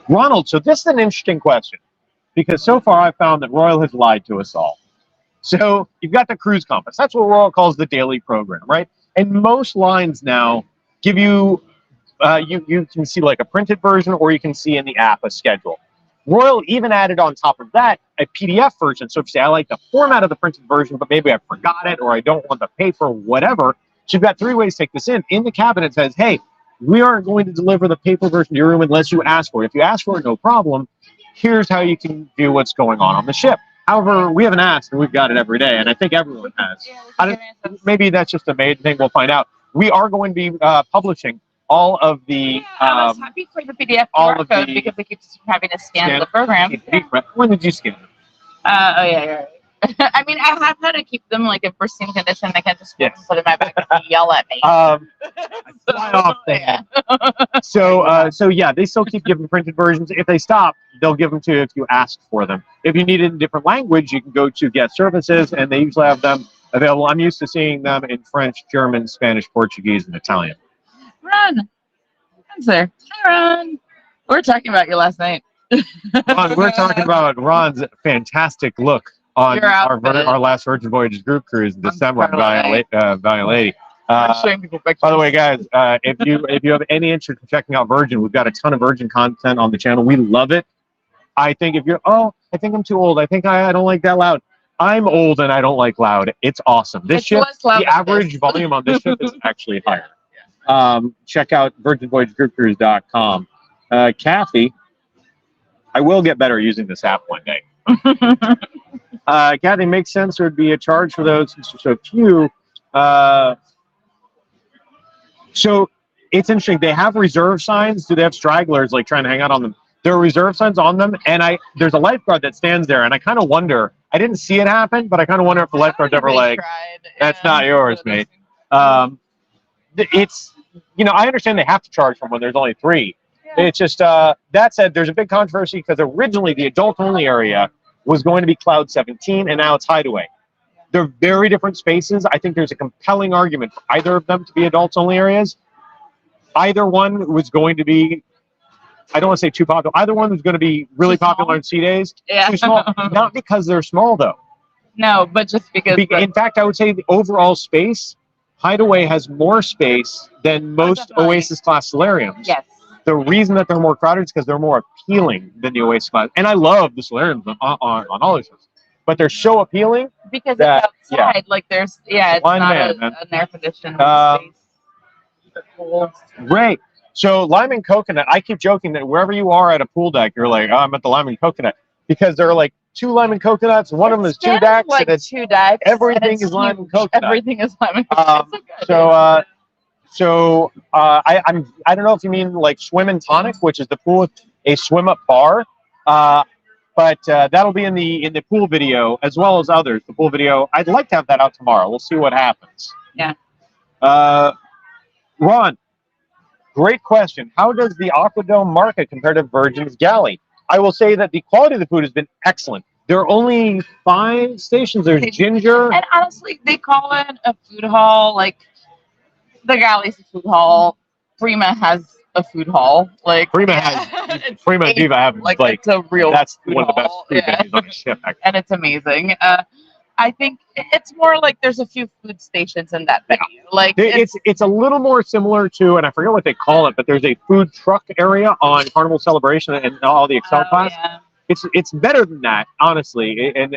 [SPEAKER 1] Ronald, so this is an interesting question because so far I've found that Royal has lied to us all. So you've got the Cruise Compass. That's what Royal calls the daily program, right? And most lines now give you, you can see like a printed version or you can see in the app a schedule. Royal even added on top of that a PDF version. So if you say, I like the format of the printed version, but maybe I forgot it or I don't want the paper, whatever. So you've got three ways to take this in. In the cabin, it says, hey, we aren't going to deliver the paper version to your room unless you ask for it. If you ask for it, no problem. Here's how you can do what's going on the ship. However, we haven't asked, and we've got it every day, and I think everyone has. Maybe that's just a made thing. We'll find out. We are going to be publishing all of the.
[SPEAKER 2] I was happy for the PDF QR code because it keeps having to scan the program.
[SPEAKER 1] When did you scan them?
[SPEAKER 2] Oh yeah. I mean, I have had to keep them like in pristine condition. I can't just put them in my bag and yell at me.
[SPEAKER 1] Fly off there. So yeah, they still keep giving printed versions. If they stop, they'll give them to you if you ask for them. If you need it in a different language, you can go to Guest Services, and they usually have them available. I'm used to seeing them in French, German, Spanish, Portuguese, and Italian.
[SPEAKER 2] Ron, Ron's there. Hi, Ron. We were talking about you last night.
[SPEAKER 1] Ron, we're talking about Ron's fantastic look on our last Virgin Voyages group cruise in December on Valiant Lady. By the way, guys, if you have any interest in checking out Virgin, we've got a ton of Virgin content on the channel. We love it. I think if you're, I think I'm too old. I think I don't like that loud. I'm old and I don't like loud. It's awesome. This ship, the average volume on this ship is actually higher. Check out virginvoyagegroupcruise.com. Kathy, I will get better using this app one day. Kathy, makes sense. There would be a charge for those since there's so few. So it's interesting. They have reserve signs. Do they have stragglers like trying to hang out on them? There are reserve signs on them, and there's a lifeguard that stands there, and I kind of wonder. I didn't see it happen, but I kind of wonder if the lifeguard's ever like, "That's not yours, mate." It's I understand they have to charge from when there's only 3. Yeah. It's just that said, there's a big controversy because originally the adult-only area was going to be Cloud 17, and now it's Hideaway. They're very different spaces. I think there's a compelling argument for either of them to be adults-only areas. Either one was going to be, I don't want to say too popular. Either one was going to be really popular on sea days. Yeah. Too small. Not because they're small, though.
[SPEAKER 2] No, but just because.
[SPEAKER 1] In fact, I would say the overall space, Hideaway has more space than most Oasis-class solariums.
[SPEAKER 2] Yes.
[SPEAKER 1] The reason that they're more crowded is because they're more appealing than the Oasis class. And I love the solariums on all these ones. But they're so appealing
[SPEAKER 2] because that, it's outside. Like there's it's not an air-conditioned space.
[SPEAKER 1] Great. So Lime and Coconut, I keep joking that wherever you are at a pool deck, you're like, I'm at the Lime and Coconut. Because there are like 2 Lime and Coconuts, and one of them is 2 decks.
[SPEAKER 2] Like
[SPEAKER 1] and it's
[SPEAKER 2] 2 decks.
[SPEAKER 1] Everything is Lime and Coconut.
[SPEAKER 2] Everything is Lime and Coconut.
[SPEAKER 1] I don't know if you mean like Swim and Tonic, which is the pool with a swim-up bar. But that'll be in the pool video as well as others. The pool video, I'd like to have that out tomorrow. We'll see what happens.
[SPEAKER 2] Yeah.
[SPEAKER 1] Ron, great question. How does the Aquadome market compare to Virgin's Galley? I will say that the quality of the food has been excellent. There are only 5 stations. There's Ginger.
[SPEAKER 2] And honestly, they call it a food hall. Like, the Galley's a food hall. Prima has a food hall. Like
[SPEAKER 1] Prima has Prima Diva having like
[SPEAKER 2] it's a real
[SPEAKER 1] that's
[SPEAKER 2] food
[SPEAKER 1] one of the best
[SPEAKER 2] hall.
[SPEAKER 1] food venues on the ship, actually.
[SPEAKER 2] And it's amazing. I think it's more like there's a few food stations in that venue. Like
[SPEAKER 1] it's a little more similar to, and I forget what they call it, but there's a food truck area on Carnival Celebration and all the Excel class.
[SPEAKER 2] Yeah.
[SPEAKER 1] It's better than that, honestly, and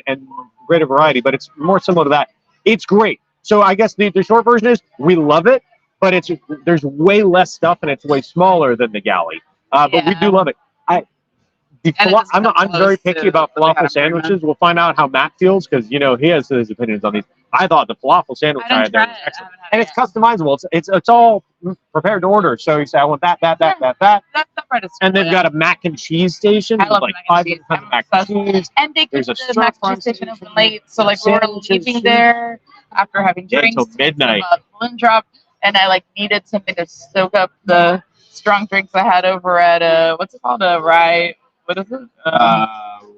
[SPEAKER 1] greater variety, but it's more similar to that. It's great. So I guess the short version is we love it, but there's way less stuff and it's way smaller than the galley. But we do love it. I'm very picky about falafel sandwiches. We'll find out how Matt feels because he has his opinions on these. I thought the falafel sandwich I had there was excellent, and it's customizable. It's all prepared to order. So you say I want that, and they've got a mac and cheese station.
[SPEAKER 2] I love
[SPEAKER 1] like
[SPEAKER 2] mac and cheese.
[SPEAKER 1] mac and cheese.
[SPEAKER 2] And they keep the mac and cheese station open late, so like we were leaving there after having drinks
[SPEAKER 1] until midnight.
[SPEAKER 2] Balloon drop, and I needed something to soak up the strong drinks I had over at what's it called, rye. What is it?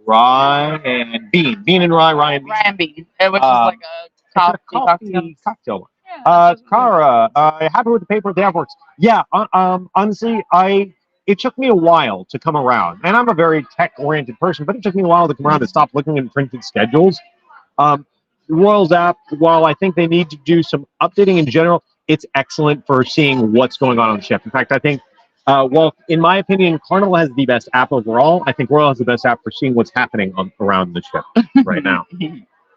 [SPEAKER 1] Rye and bean. Bean and rye, rye and bean.
[SPEAKER 2] Rye and bean, which is like a
[SPEAKER 1] cocktail. Cara, happy with the paper at the airports. Yeah, honestly, it took me a while to come around. And I'm a very tech-oriented person, but it took me a while to come around to stop looking at printed schedules. Royals app, while I think they need to do some updating in general, it's excellent for seeing what's going on the ship. In fact, I think well, in my opinion, Carnival has the best app overall. I think Royal has the best app for seeing what's happening around the ship right now.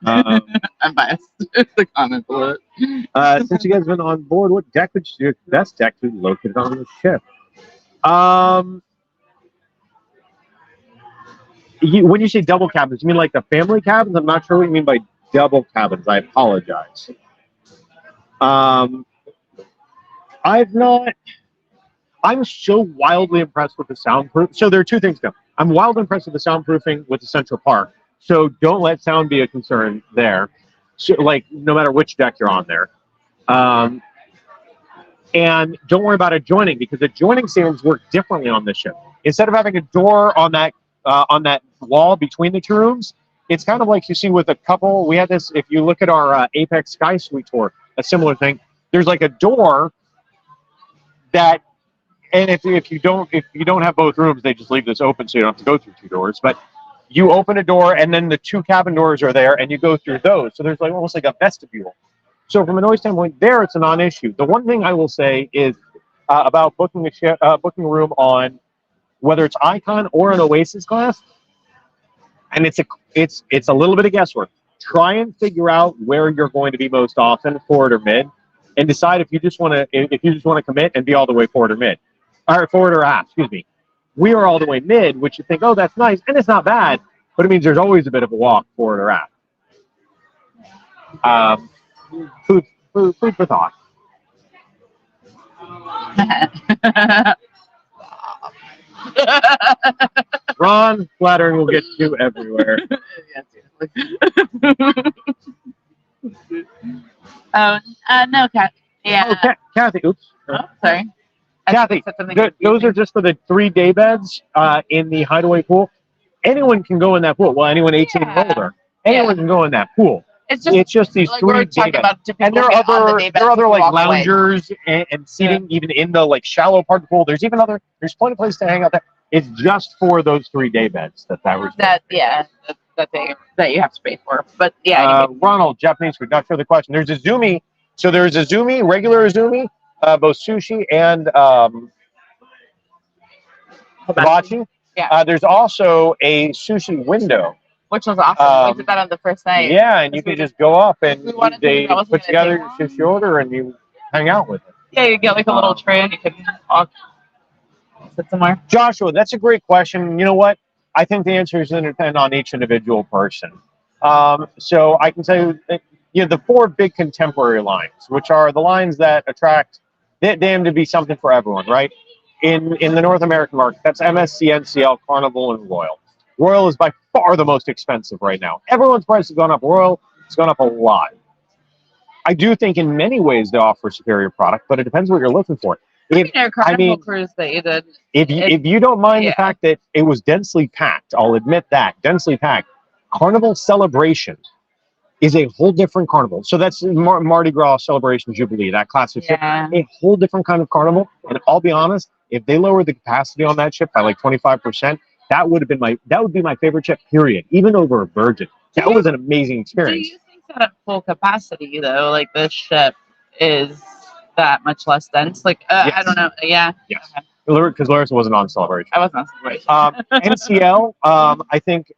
[SPEAKER 2] I'm biased. The comment below.
[SPEAKER 1] Since you guys have been on board, what deck would you do? Best deck to be located on the ship? When you say double cabins, you mean like the family cabins? I'm not sure what you mean by double cabins. I apologize. I'm so wildly impressed with the soundproof. So there are two things. I'm wildly impressed with the soundproofing with the Central Park. So don't let sound be a concern there. So, no matter which deck you're on there. And don't worry about adjoining because adjoining stands work differently on this ship. Instead of having a door on that wall between the two rooms, it's kind of like you see with a couple. We had this. If you look at our Apex Sky Suite tour, a similar thing. There's like a door that. And if you don't have both rooms, they just leave this open so you don't have to go through two doors. But you open a door and then the two cabin doors are there and you go through those. So there's almost like a vestibule. So from a noise standpoint, there it's a non-issue. The one thing I will say is about booking a room on whether it's Icon or an Oasis class, and it's a little bit of guesswork. Try and figure out where you're going to be most often, forward or mid, and decide if you just want to commit and be all the way forward or mid. Or forward or aft, excuse me. We are all the way mid, which you think, oh, that's nice, and it's not bad, but it means there's always a bit of a walk forward or aft. Food for thought. Ron, flattering will get you everywhere.
[SPEAKER 2] No, Kat. Yeah.
[SPEAKER 1] Oh, Kathy, oops.
[SPEAKER 2] Oh, sorry.
[SPEAKER 1] Kathy, those are just for the 3-day beds in the Hideaway pool. Anyone can go in that pool. Well, anyone 18 and older. Anyone can go in that pool. It's just these 3-day beds. And there are other like loungers and seating even in the shallow part of the pool. There's plenty of places to hang out there. It's just for those 3-day beds that
[SPEAKER 2] you have to pay for. But yeah.
[SPEAKER 1] Ronald, Japanese food, not sure the question. There's a Zumi. So there's a Zumi, regular Zumi. Both sushi and hibachi. Yeah. There's also a sushi window,
[SPEAKER 2] which was awesome. We did that on the first night.
[SPEAKER 1] Yeah, and you can just go up and they put together your sushi order and you hang out with it.
[SPEAKER 2] Yeah, you get like a little tray and you can sit somewhere.
[SPEAKER 1] Joshua, that's a great question. You know what? I think the answer is going to depend on each individual person. So I can tell you that, the 4 big contemporary lines, which are the lines that attract. They aim to be something for everyone, right? In the North American market, that's MSC, NCL, Carnival, and Royal. Royal is by far the most expensive right now. Everyone's price has gone up. Royal has gone up a lot. I do think in many ways they offer superior product, but it depends what you're looking for.
[SPEAKER 2] Carnival cruise that you did.
[SPEAKER 1] If you don't mind the fact that it was densely packed, I'll admit that, densely packed. Carnival Celebration is a whole different carnival. So that's Mardi Gras Celebration Jubilee, that classic ship, a whole different kind of carnival. And I'll be honest, if they lowered the capacity on that ship by 25%, that would be my favorite ship, period. Even over a Virgin. That was an amazing experience.
[SPEAKER 2] Do you think that at full capacity, though, this ship is that much less dense? Yes. I don't know. Yeah.
[SPEAKER 1] Yes. Because Larissa wasn't on Celebration.
[SPEAKER 2] I wasn't on Celebration.
[SPEAKER 1] NCL, I think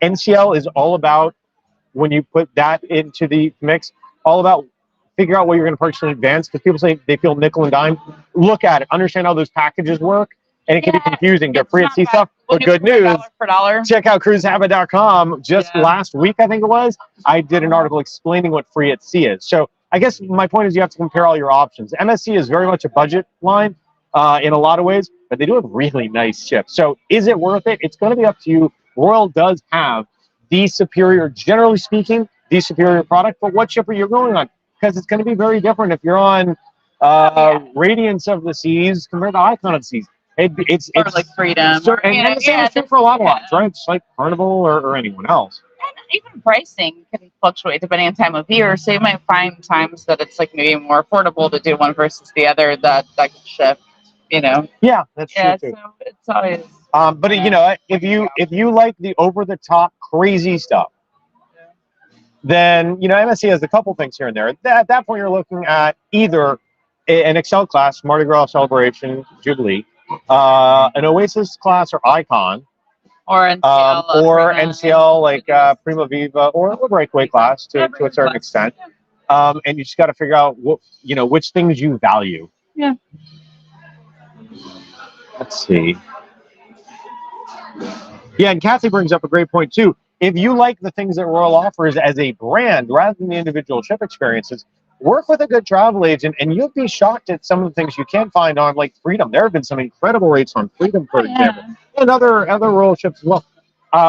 [SPEAKER 1] NCL is all about, when you put that into the mix, all about figure out what you're going to purchase in advance, because people say they feel nickel and dime. Look at it, understand how those packages work, and it can be confusing. They're free at sea stuff, but good news.
[SPEAKER 2] Dollar for dollar.
[SPEAKER 1] Check out CruiseHabit.com. Just last week, I think it was, I did an article explaining what free at sea is. So I guess my point is you have to compare all your options. MSC is very much a budget line in a lot of ways, but they do have really nice ships. So is it worth it? It's going to be up to you. Royal does have the superior, generally speaking, the superior product, but what ship are you going on? Because it's going to be very different if you're on Radiance of the Seas compared to Icon of the Seas. It's
[SPEAKER 2] like Freedom.
[SPEAKER 1] So, and the same is true for a lot of lines, right? Just like Carnival or anyone else.
[SPEAKER 2] And even pricing can fluctuate depending on time of year. So you might find times that it's like maybe more affordable to do one versus the other. That can shift, you know.
[SPEAKER 1] Yeah, that's true too.
[SPEAKER 2] So it's always.
[SPEAKER 1] But you know, if you like the over the top crazy stuff, then you know MSC has a couple things here and there. At that point, you're looking at either an Excel class, Mardi Gras Celebration, Jubilee, an Oasis class or Icon,
[SPEAKER 2] or
[SPEAKER 1] NCL like Prima Viva or a breakaway class to a certain extent. And you just got to figure out what which things you value.
[SPEAKER 2] Yeah.
[SPEAKER 1] Let's see. Yeah, and Kathy brings up a great point too. If you like the things that Royal offers as a brand rather than the individual ship experiences, work with a good travel agent, and you'll be shocked at some of the things you can't find on like Freedom. There have been some incredible rates on Freedom, for example, and other Royal ships as well.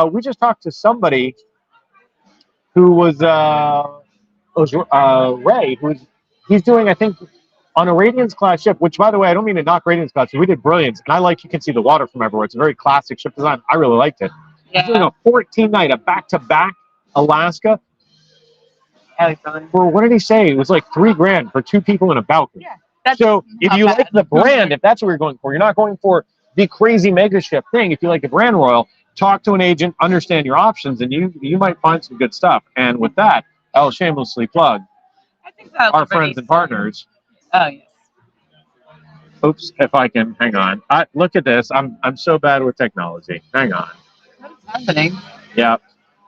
[SPEAKER 1] We just talked to somebody who was Ray, he's doing, I think, on a Radiance class ship, which by the way, I don't mean to knock Radiance class. We did Brilliance, and you can see the water from everywhere. It's a very classic ship design. I really liked it. He's doing a 14-night, a back-to-back Alaska. For what did he say? It was like $3,000 for 2 people in a balcony. Yeah, so if you like the brand, if that's what you're going for, you're not going for the crazy mega ship thing. If you like the brand Royal, talk to an agent, understand your options, and you might find some good stuff. And with that, I'll shamelessly plug our friends and partners.
[SPEAKER 2] Oh yes.
[SPEAKER 1] Oops, if I can hang on. Look at this. I'm so bad with technology. Hang on.
[SPEAKER 2] What's happening?
[SPEAKER 1] Yeah.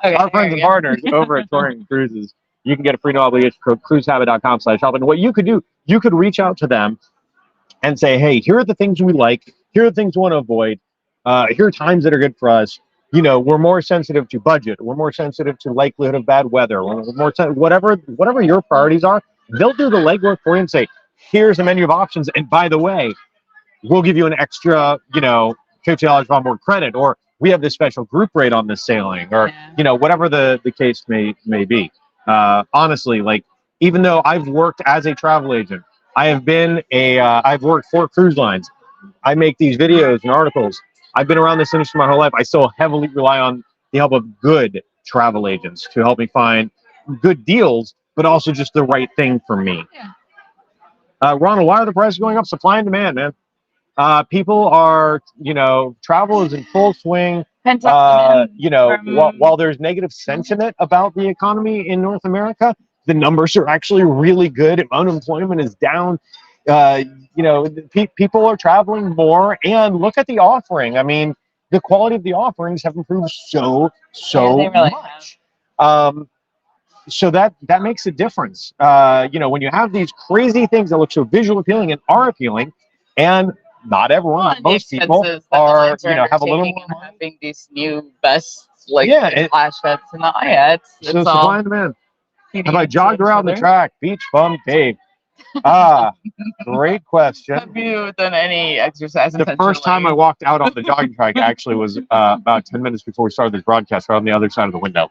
[SPEAKER 2] Okay,
[SPEAKER 1] our friends and partners over at Touring Cruises. You can get a free no obligation code CruiseHabit.com/help. And what you could do, you could reach out to them and say, hey, here are the things we like. Here are the things we want to avoid. Here are times that are good for us. You know, we're more sensitive to budget. We're more sensitive to likelihood of bad weather. We're more whatever your priorities are. They'll do the legwork for you and say, here's a menu of options. And by the way, we'll give you an extra, $50 onboard credit, or we have this special group rate on this sailing, or whatever the case may be. Honestly, like, even though I've worked as a travel agent, I've worked for cruise lines. I make these videos and articles. I've been around this industry my whole life. I still heavily rely on the help of good travel agents to help me find good deals, but also just the right thing for me. Yeah. Ronald, why are the prices going up? Supply and demand, man. People are, travel is in full swing. While there's negative sentiment about the economy in North America, the numbers are actually really good. Unemployment is down. People are traveling more, and look at the offering. I mean, the quality of the offerings have improved so much. So that makes a difference. When you have these crazy things that look so visually appealing and are appealing, and not everyone, most people are, have a little more money.
[SPEAKER 2] Having these new best flash sets and it's
[SPEAKER 1] so
[SPEAKER 2] all
[SPEAKER 1] supply and demand. Have I jogged around the track? Beach bum cave. Great question.
[SPEAKER 2] Have you done any exercise?
[SPEAKER 1] The first time I walked out on the jogging track actually was about 10 minutes before we started this broadcast, right on the other side of the window.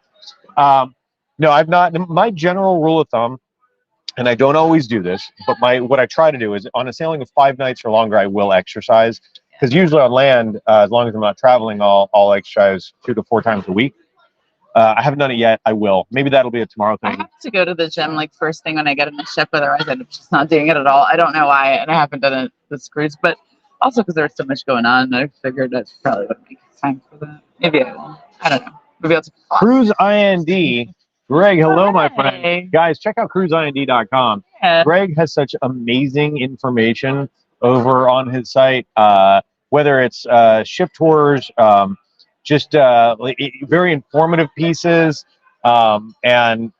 [SPEAKER 1] No, I've not. My general rule of thumb, and I don't always do this, but what I try to do is on a sailing of 5 nights or longer, I will exercise. Because usually on land, as long as I'm not traveling, I'll exercise 2 to 4 times a week. I haven't done it yet. I will. Maybe that'll be a tomorrow thing.
[SPEAKER 2] I have to go to the gym first thing when I get in the ship. Otherwise, I'm just not doing it at all. I don't know why, and I haven't done it this cruise, but also because there's so much going on. I figured I probably wouldn't make time for that. Maybe I will. I don't know. Maybe I'll take a class.
[SPEAKER 1] Cruise IND. Greg, hello, my friend. Guys, check out CruiseIND.com. Yeah. Greg has such amazing information over on his site, whether it's ship tours, just very informative pieces, and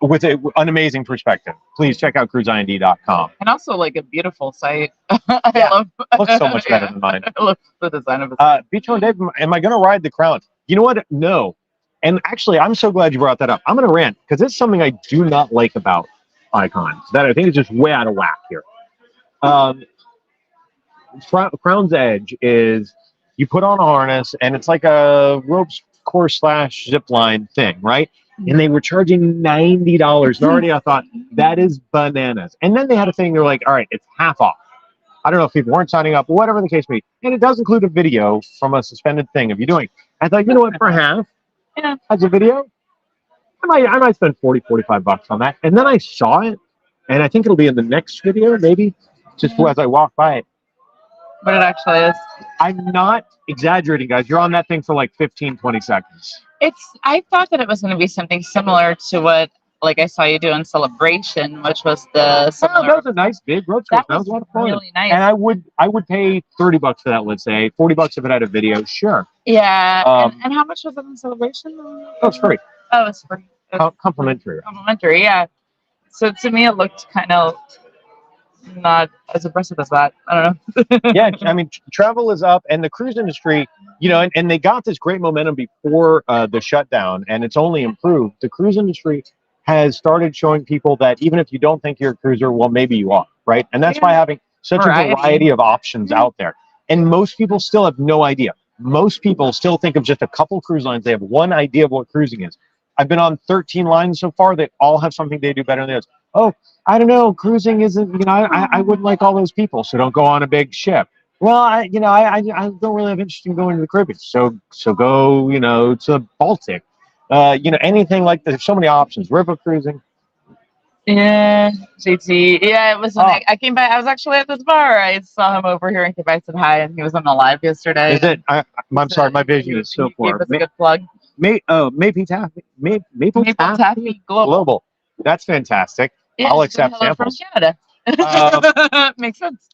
[SPEAKER 1] with an amazing perspective. Please check out cruiseind.com.
[SPEAKER 2] And also like a beautiful site. I love
[SPEAKER 1] looks so much better than mine.
[SPEAKER 2] I love the design of it.
[SPEAKER 1] Beach Home Dave, am I going to ride the Crown? You know what? No. And actually, I'm so glad you brought that up. I'm going to rant because it's something I do not like about Icon that I think is just way out of whack here. Crown's Edge is you put on a harness and it's like a ropes course / zip line thing, right? And they were charging $90. And already I thought, that is bananas. And then they had a thing, they're like, all right, it's half off. I don't know if people weren't signing up, or whatever the case may be. And it does include a video from a suspended thing of you doing. I thought, you know what, for half, as a video, I might spend 40, 45 bucks on that. And then I saw it, and I think it'll be in the next video, maybe, just as I walk by it.
[SPEAKER 2] But it actually is.
[SPEAKER 1] I'm not exaggerating, guys. You're on that thing for like 15, 20 seconds.
[SPEAKER 2] I thought that it was going to be something similar to what, like, I saw you do in Celebration, which was the similar.
[SPEAKER 1] Oh, that was a nice big road trip. That was a lot of fun.
[SPEAKER 2] Really nice.
[SPEAKER 1] And I would pay 30 bucks for that, let's say. 40 bucks if it had a video, sure.
[SPEAKER 2] Yeah. And how much was it in Celebration?
[SPEAKER 1] Oh, it's free.
[SPEAKER 2] Oh, it's free.
[SPEAKER 1] Complimentary.
[SPEAKER 2] Complimentary, yeah. So to me, it looked kind of not as impressive as that. I don't know.
[SPEAKER 1] Yeah, I mean, travel is up, and the cruise industry, you know, and they got this great momentum before the shutdown, and it's only improved. The cruise industry has started showing people that even if you don't think you're a cruiser, well, maybe you are, right? And that's by having such a variety of options out there. And most people still have no idea. Most people still think of just a couple cruise lines. They have one idea of what cruising is. I've been on 13 lines so far. They all have something they do better than others. Oh, I don't know. Cruising isn't, you know, I wouldn't like all those people, so don't go on a big ship. Well, I don't really have interest in going to the Caribbean. So go, you know, to the Baltic. You know, anything like that. There's so many options. River cruising.
[SPEAKER 2] Yeah, JT. Yeah, it was. I came by. I was actually at this bar. I saw him over here and came by, said hi, and he was on the live yesterday.
[SPEAKER 1] Is it? I'm sorry, my vision is so poor.
[SPEAKER 2] Gave us a good plug.
[SPEAKER 1] Maple Taffy Global. That's fantastic.
[SPEAKER 2] Yeah,
[SPEAKER 1] I'll accept samples.
[SPEAKER 2] From Canada. Makes sense.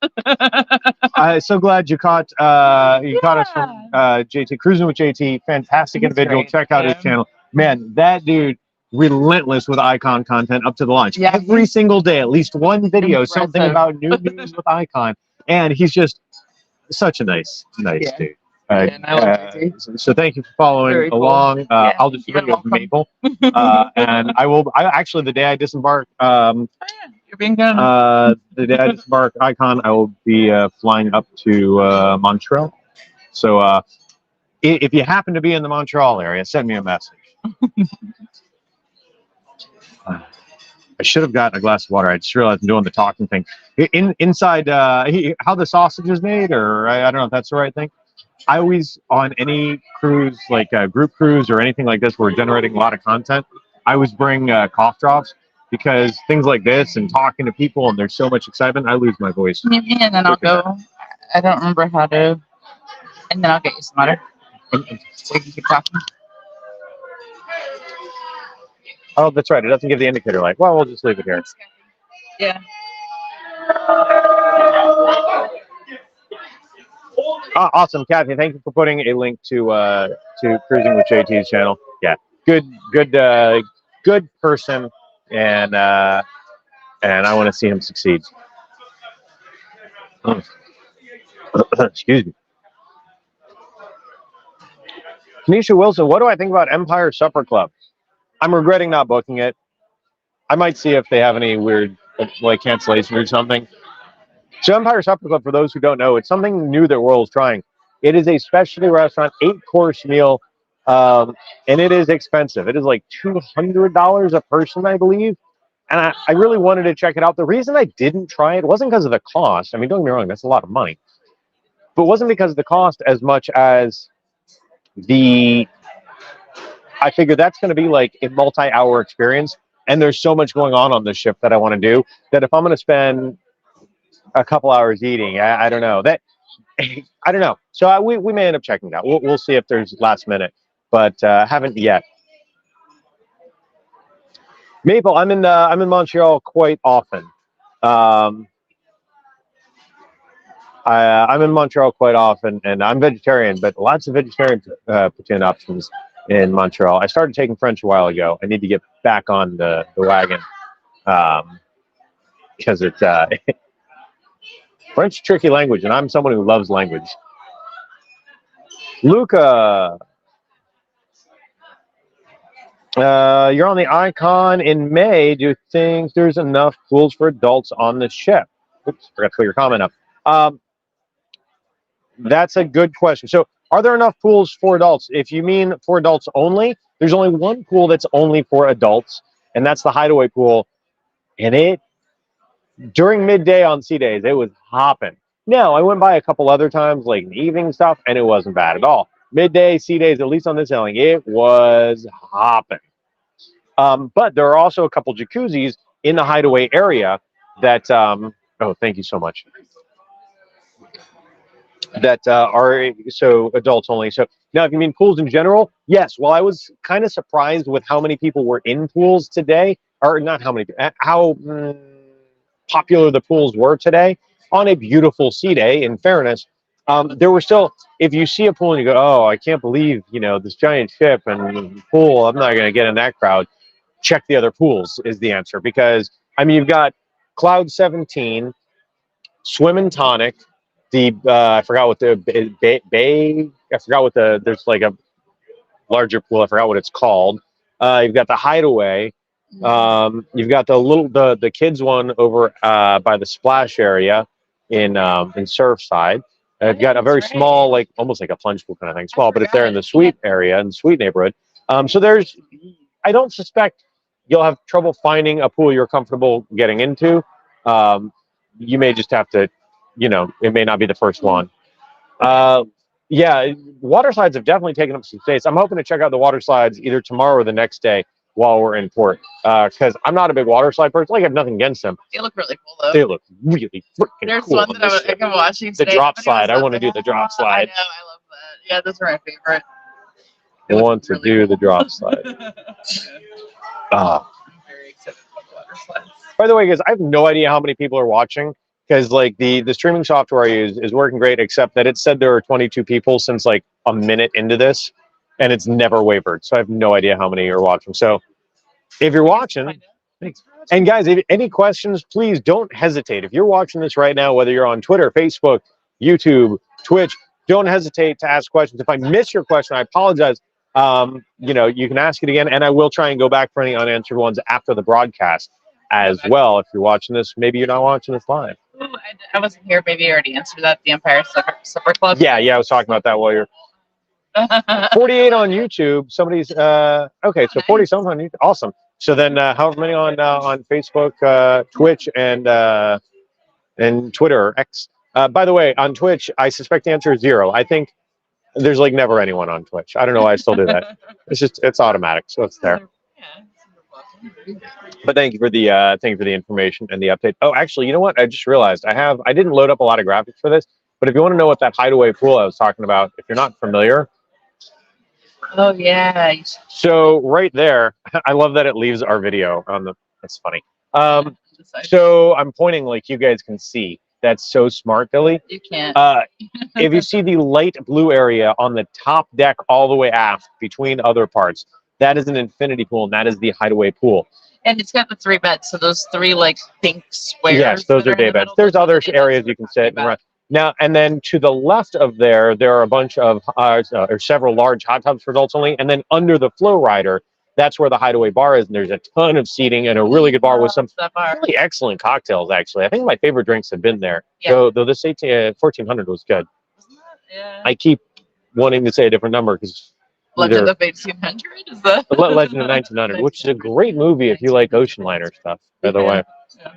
[SPEAKER 1] I'm so glad you caught us from JT. Cruising with JT. Fantastic individual. Great. Check out his channel. Man, that dude, relentless with Icon content up to the launch. Yeah, every single day, at least one video, something about new news with Icon. And he's just such a nice dude. So thank you for following along. I'll just video of Maple, and I actually the day I disembark.
[SPEAKER 2] You're being good.
[SPEAKER 1] The day I disembark Icon, I will be flying up to Montreal. So if you happen to be in the Montreal area, send me a message. I should have gotten a glass of water. I just realized I'm doing the talking thing. Inside, how the sausage is made, or I don't know if that's the right thing. I always, on any cruise, like a group cruise or anything like this, where we're generating a lot of content, I always bring cough drops, because things like this and talking to people and there's so much excitement, I lose my voice.
[SPEAKER 2] And then I'll go. I don't remember how to. And then I'll get you some water. So you can keep talking.
[SPEAKER 1] Oh, that's right. It doesn't give the indicator light. Well, we'll just leave it here.
[SPEAKER 2] Yeah.
[SPEAKER 1] Awesome, Kathy. Thank you for putting a link to Cruising with JT's channel. Yeah, good person, and I want to see him succeed. Excuse me. Kenesha Wilson, what do I think about Empire Supper Club? I'm regretting not booking it. I might see if they have any weird like cancellation or something. So Empire Supper Club, for those who don't know, it's something new that World's trying. It is a specialty restaurant, 8-course meal, and it is expensive. It is like $200 a person, I believe. And I really wanted to check it out. The reason I didn't try it wasn't because of the cost. I mean, don't get me wrong, that's a lot of money. But it wasn't because of the cost as much as I figured that's going to be like a multi-hour experience. And there's so much going on this ship that I want to do that if I'm going to spend a couple hours eating, I don't know. I don't know. So we may end up checking it out. We'll see if there's last minute, but haven't yet. Maple, I'm in Montreal quite often. I'm in Montreal quite often, and I'm vegetarian, but lots of vegetarian poutine options. in Montreal. I started taking French a while ago. I need to get back on the wagon because it's French, tricky language, and I'm someone who loves language. Luca, you're on the Icon in May. Do you think there's enough pools for adults on the ship? Oops, forgot to put your comment up. That's a good question. So, are there enough pools for adults? If you mean for adults only, there's only one pool that's only for adults, and that's the Hideaway pool. And it, during midday on sea days, it was hopping. Now, I went by a couple other times, like in the evening stuff, and it wasn't bad at all. Midday, sea days, at least on this sailing, it was hopping. But there are also a couple jacuzzis in the Hideaway area that, oh, thank you so much, that are so adults only. So now, if you mean pools in general, yes. Well, I was kind of surprised with how many people were in pools today, or not how many, how popular the pools were today on a beautiful sea day. In fairness, there were still, if you see a pool and you go, oh, I can't believe, you know, this giant ship and pool, I'm not going to get in that crowd. Check the other pools is the answer, because I mean, you've got Cloud 17, Swim and Tonic, the I forgot what the bay, I forgot what the, there's like a larger pool, I forgot what it's called. You've got the Hideaway. You've got the kids one over by the splash area in Surfside. I've got a very small, like almost like a plunge pool kind of thing, small, but it's there in the Sweet area, in the Sweet neighborhood. So there's, I don't suspect you'll have trouble finding a pool you're comfortable getting into. You may just have to, you know, it may not be the first one. Yeah, water slides have definitely taken up some space. I'm hoping to check out the water slides either tomorrow or the next day while we're in port, because I'm not a big water slide person. Like, I have nothing against them.
[SPEAKER 2] They look really cool, though.
[SPEAKER 1] They look really freaking
[SPEAKER 2] There's
[SPEAKER 1] cool.
[SPEAKER 2] one that I've been watching today.
[SPEAKER 1] The drop slide. I want to do the drop slide.
[SPEAKER 2] I know, I love that. Yeah, those are my favorite.
[SPEAKER 1] I want to do the drop slide.
[SPEAKER 2] I'm very excited about the water slides.
[SPEAKER 1] By the way, guys, I have no idea how many people are watching, because like the streaming software I use is working great, except that it said there are 22 people since like a minute into this, and it's never wavered. So I have no idea how many are watching. So if you're watching, and guys, if any questions, please don't hesitate. If you're watching this right now, whether you're on Twitter, Facebook, YouTube, Twitch, don't hesitate to ask questions. If I miss your question, I apologize. You know, you can ask it again, and I will try and go back for any unanswered ones after the broadcast as well. If you're watching this, maybe you're not watching this live.
[SPEAKER 2] Ooh, I wasn't here. Maybe you already answered that. The Empire Supper Club.
[SPEAKER 1] Yeah, I was talking about that while you're 48 on YouTube. Somebody's okay, so 40 something on YouTube. Awesome. So then, however many on Facebook, Twitch, and Twitter, X. By the way, on Twitch, I suspect the answer is 0. I think there's like never anyone on Twitch. I don't know why I still do that. It's automatic, so it's there. But thank you for the information and the update. Oh, actually, you know what? I just realized I didn't load up a lot of graphics for this, but if you want to know what that Hideaway pool I was talking about, if you're not familiar.
[SPEAKER 2] Oh yeah.
[SPEAKER 1] So right there, I love that it leaves our video on the. That's funny. So I'm pointing like you guys can see. That's so smart, Billy.
[SPEAKER 2] You can't.
[SPEAKER 1] If you see the light blue area on the top deck all the way aft between other parts, that is an infinity pool, and that is the Hideaway pool.
[SPEAKER 2] And it's got the 3 beds, so those 3 like pink squares.
[SPEAKER 1] Yes, those are day beds. There's other areas you can sit and run. Now, and then to the left of there are a bunch of or several large hot tubs for adults only, and then under the flow rider, that's where the Hideaway bar is, and there's a ton of seating and a really good bar with some really excellent cocktails. Actually, I think my favorite drinks have been there. Yeah. Though this 1400 was good.
[SPEAKER 2] Yeah.
[SPEAKER 1] I keep wanting to say a different number because
[SPEAKER 2] Legend of 1800 is the
[SPEAKER 1] Legend of 1900, which is a great movie if you like ocean liner stuff. By the way. Yeah.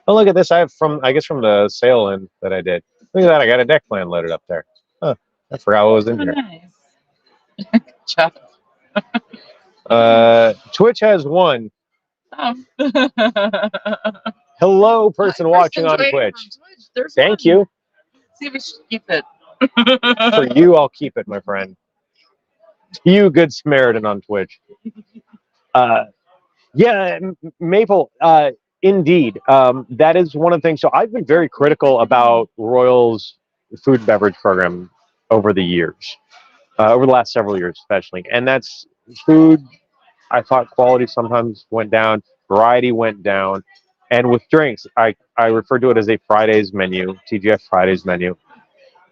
[SPEAKER 1] Oh, look at this! I have from the sail in that I did. Look at that! I got a deck plan loaded up there. Huh? I forgot what was in here.
[SPEAKER 2] Nice.
[SPEAKER 1] Twitch has one. Hello, person watching on Twitch. Thank you.
[SPEAKER 2] See if we should keep it.
[SPEAKER 1] For you, I'll keep it, my friend. You, good Samaritan on Twitch. Yeah, Maple. Indeed, that is one of the things. So I've been very critical about Royal's food and beverage program over the years. over the last several years, especially. And that's food. I thought quality sometimes went down, variety went down, and with drinks, I refer to it as a Fridays menu, TGF Fridays menu.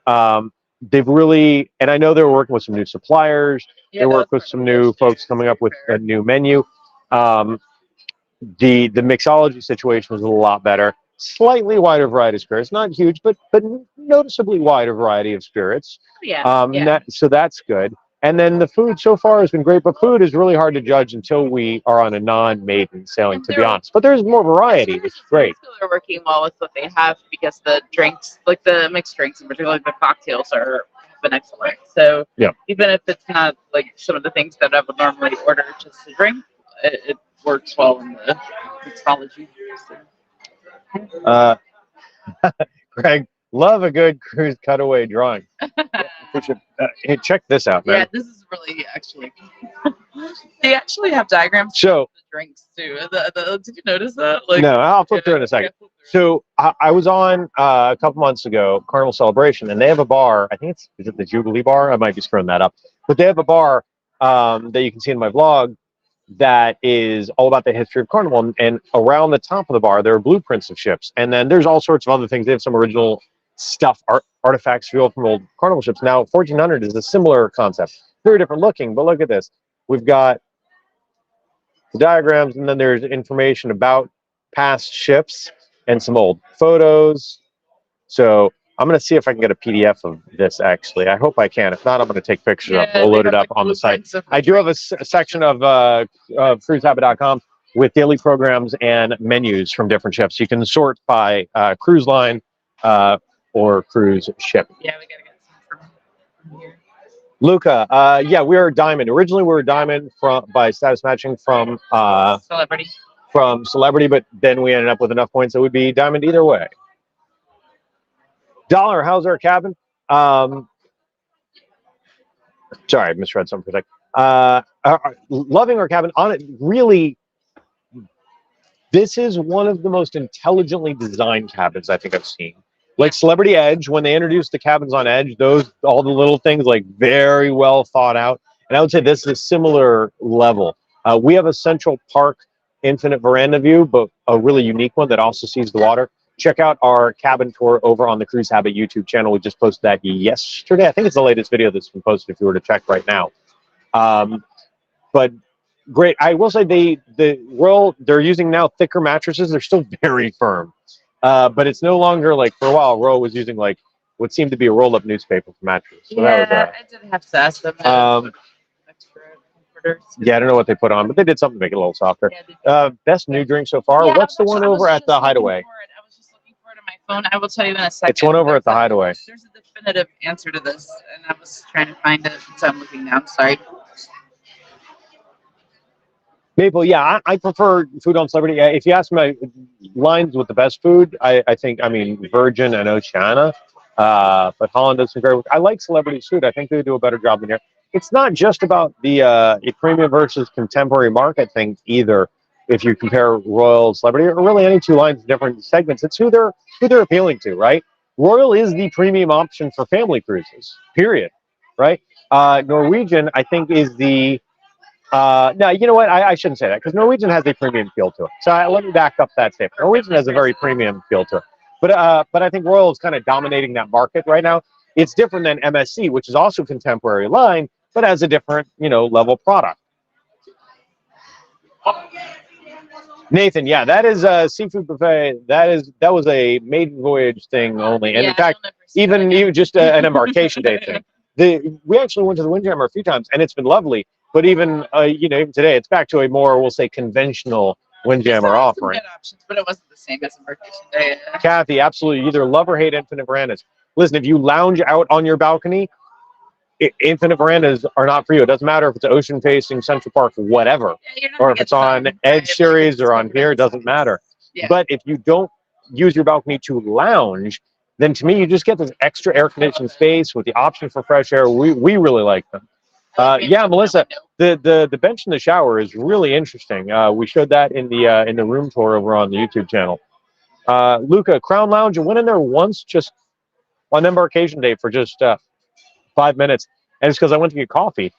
[SPEAKER 1] Um, they've really, and I know they're working with some new suppliers. They work with some new folks coming up with a new menu. Um, the mixology situation was a lot better. Slightly wider variety of spirits, not huge, but noticeably wider variety of spirits. So that's good. And then the food so far has been great, but food is really hard to judge until we are on a non-maiden sailing, to be honest. But there's more variety, which is great.
[SPEAKER 2] They're working well with what they have because the drinks, like the mixed drinks, in particular, like the cocktails, have been excellent. So even if it's not like some of the things that I would normally order just to drink, it works well in the mixology.
[SPEAKER 1] Greg, love a good cruise cutaway drawing. We should, hey, check this out, man.
[SPEAKER 2] Yeah, this is really actually. They actually have diagrams
[SPEAKER 1] for
[SPEAKER 2] the drinks too. Did you notice that? Like,
[SPEAKER 1] no, I'll flip through in a second. So I was on a couple months ago, Carnival Celebration, and they have a bar. I think is it the Jubilee Bar? I might be screwing that up, but they have a bar that you can see in my vlog that is all about the history of Carnival. And around the top of the bar, there are blueprints of ships, and then there's all sorts of other things. They have some original stuff, artifacts, fuel from old Carnival ships. Now, 1400 is a similar concept, very different looking, but look at this. We've got the diagrams, and then there's information about past ships and some old photos. So I'm going to see if I can get a PDF of this, actually. I hope I can. If not, I'm going to take pictures of it. We'll load it up on the site. I do have a section of CruiseHabit.com with daily programs and menus from different ships. You can sort by cruise line or cruise ship.
[SPEAKER 2] Yeah, we got to get some from here.
[SPEAKER 1] Luca, yeah, we were Diamond. Originally, we were Diamond by status matching from
[SPEAKER 2] Celebrity.
[SPEAKER 1] From Celebrity, but then we ended up with enough points that would be Diamond either way. Dollar, how's our cabin? Sorry, I misread something for a sec. Loving our cabin. On it, really, this is one of the most intelligently designed cabins I think I've seen. Like Celebrity Edge, when they introduced the cabins on Edge, all the little things, like very well thought out. And I would say this is a similar level. We have a Central Park infinite veranda view, but a really unique one that also sees the water. Check out our cabin tour over on the Cruise Habit YouTube channel. We just posted that yesterday. I think it's the latest video that's been posted if you were to check right now. But great. I will say they're using now thicker mattresses. They're still very firm. But it's no longer like, for a while, Royal was using like what seemed to be a roll-up newspaper for mattress. So
[SPEAKER 2] yeah, that was, I did have to ask them. Extra comforters.
[SPEAKER 1] Yeah, I don't know what they put on, but they did something to make it a little softer. Best new drink so far.
[SPEAKER 2] Yeah,
[SPEAKER 1] what's the one over at the Hideaway?
[SPEAKER 2] I was just looking for it on my phone. I will tell you in a second.
[SPEAKER 1] It's one over at the Hideaway.
[SPEAKER 2] There's a definitive answer to this, and I was trying to find it, so I'm looking now. Sorry.
[SPEAKER 1] Maple, yeah, I prefer food on Celebrity. If you ask me lines with the best food, I think, Virgin and Oceana, but Holland does some great work. I like Celebrity's food. I think they do a better job than here. It's not just about the premium versus contemporary market thing either. If you compare Royal, Celebrity, or really any two lines, different segments, it's who they're appealing to, right? Royal is the premium option for family cruises, period, right? Norwegian, I think, is the no, you know what? I shouldn't say that because Norwegian has a premium feel to it. So let me back up that statement. Norwegian has a very premium feel to it. But I think Royal is kind of dominating that market right now. It's different than MSC, which is also a contemporary line, but has a different, level product. Nathan, yeah, that is a seafood buffet. That was a maiden voyage thing only, and in fact, even just an embarkation day thing. We actually went to the Windjammer a few times, and it's been lovely. But even even today, it's back to a more, we'll say, conventional Windjammer offering.
[SPEAKER 2] Good options, but it wasn't the same as embarkation day.
[SPEAKER 1] Kathy, absolutely, either love or hate infinite verandas. Listen, if you lounge out on your balcony, infinite verandas are not for you. It doesn't matter if it's ocean facing, Central Park, whatever, or if it's on Edge Series or on here, it doesn't matter. Yeah. But if you don't use your balcony to lounge, then to me, you just get this extra air conditioned space with the option for fresh air. We really like them. Yeah, Melissa, the bench in the shower is really interesting. We showed that in the room tour over on the YouTube channel. Luca, Crown Lounge, I went in there once just on embarkation day for just 5 minutes. and it's because I went to get coffee,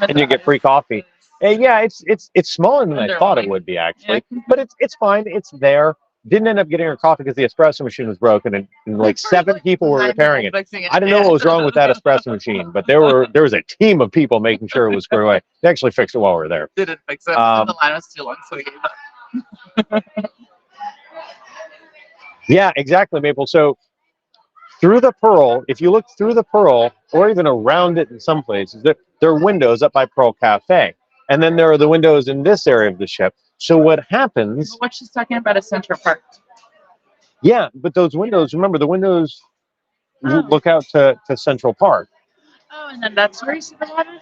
[SPEAKER 1] and you get free coffee. And yeah, it's smaller than I thought it would be actually, but it's fine. It's there. Didn't end up getting her coffee because the espresso machine was broken, and like 7 people were repairing it. I didn't know what was wrong with that espresso machine, but there was a team of people making sure it was squared away. They actually fixed it while we were there.
[SPEAKER 2] They didn't fix it. The line was too long, so we gave up.
[SPEAKER 1] Yeah, exactly, Maple. So through the Pearl, if you look through the Pearl, or even around it in some places, there are windows up by Pearl Cafe. And then there are the windows in this area of the ship. So what happens...
[SPEAKER 2] What she's talking about is Central Park.
[SPEAKER 1] Yeah, but those windows, remember, the windows look out to Central Park.
[SPEAKER 2] Oh, and then that's where you see the water?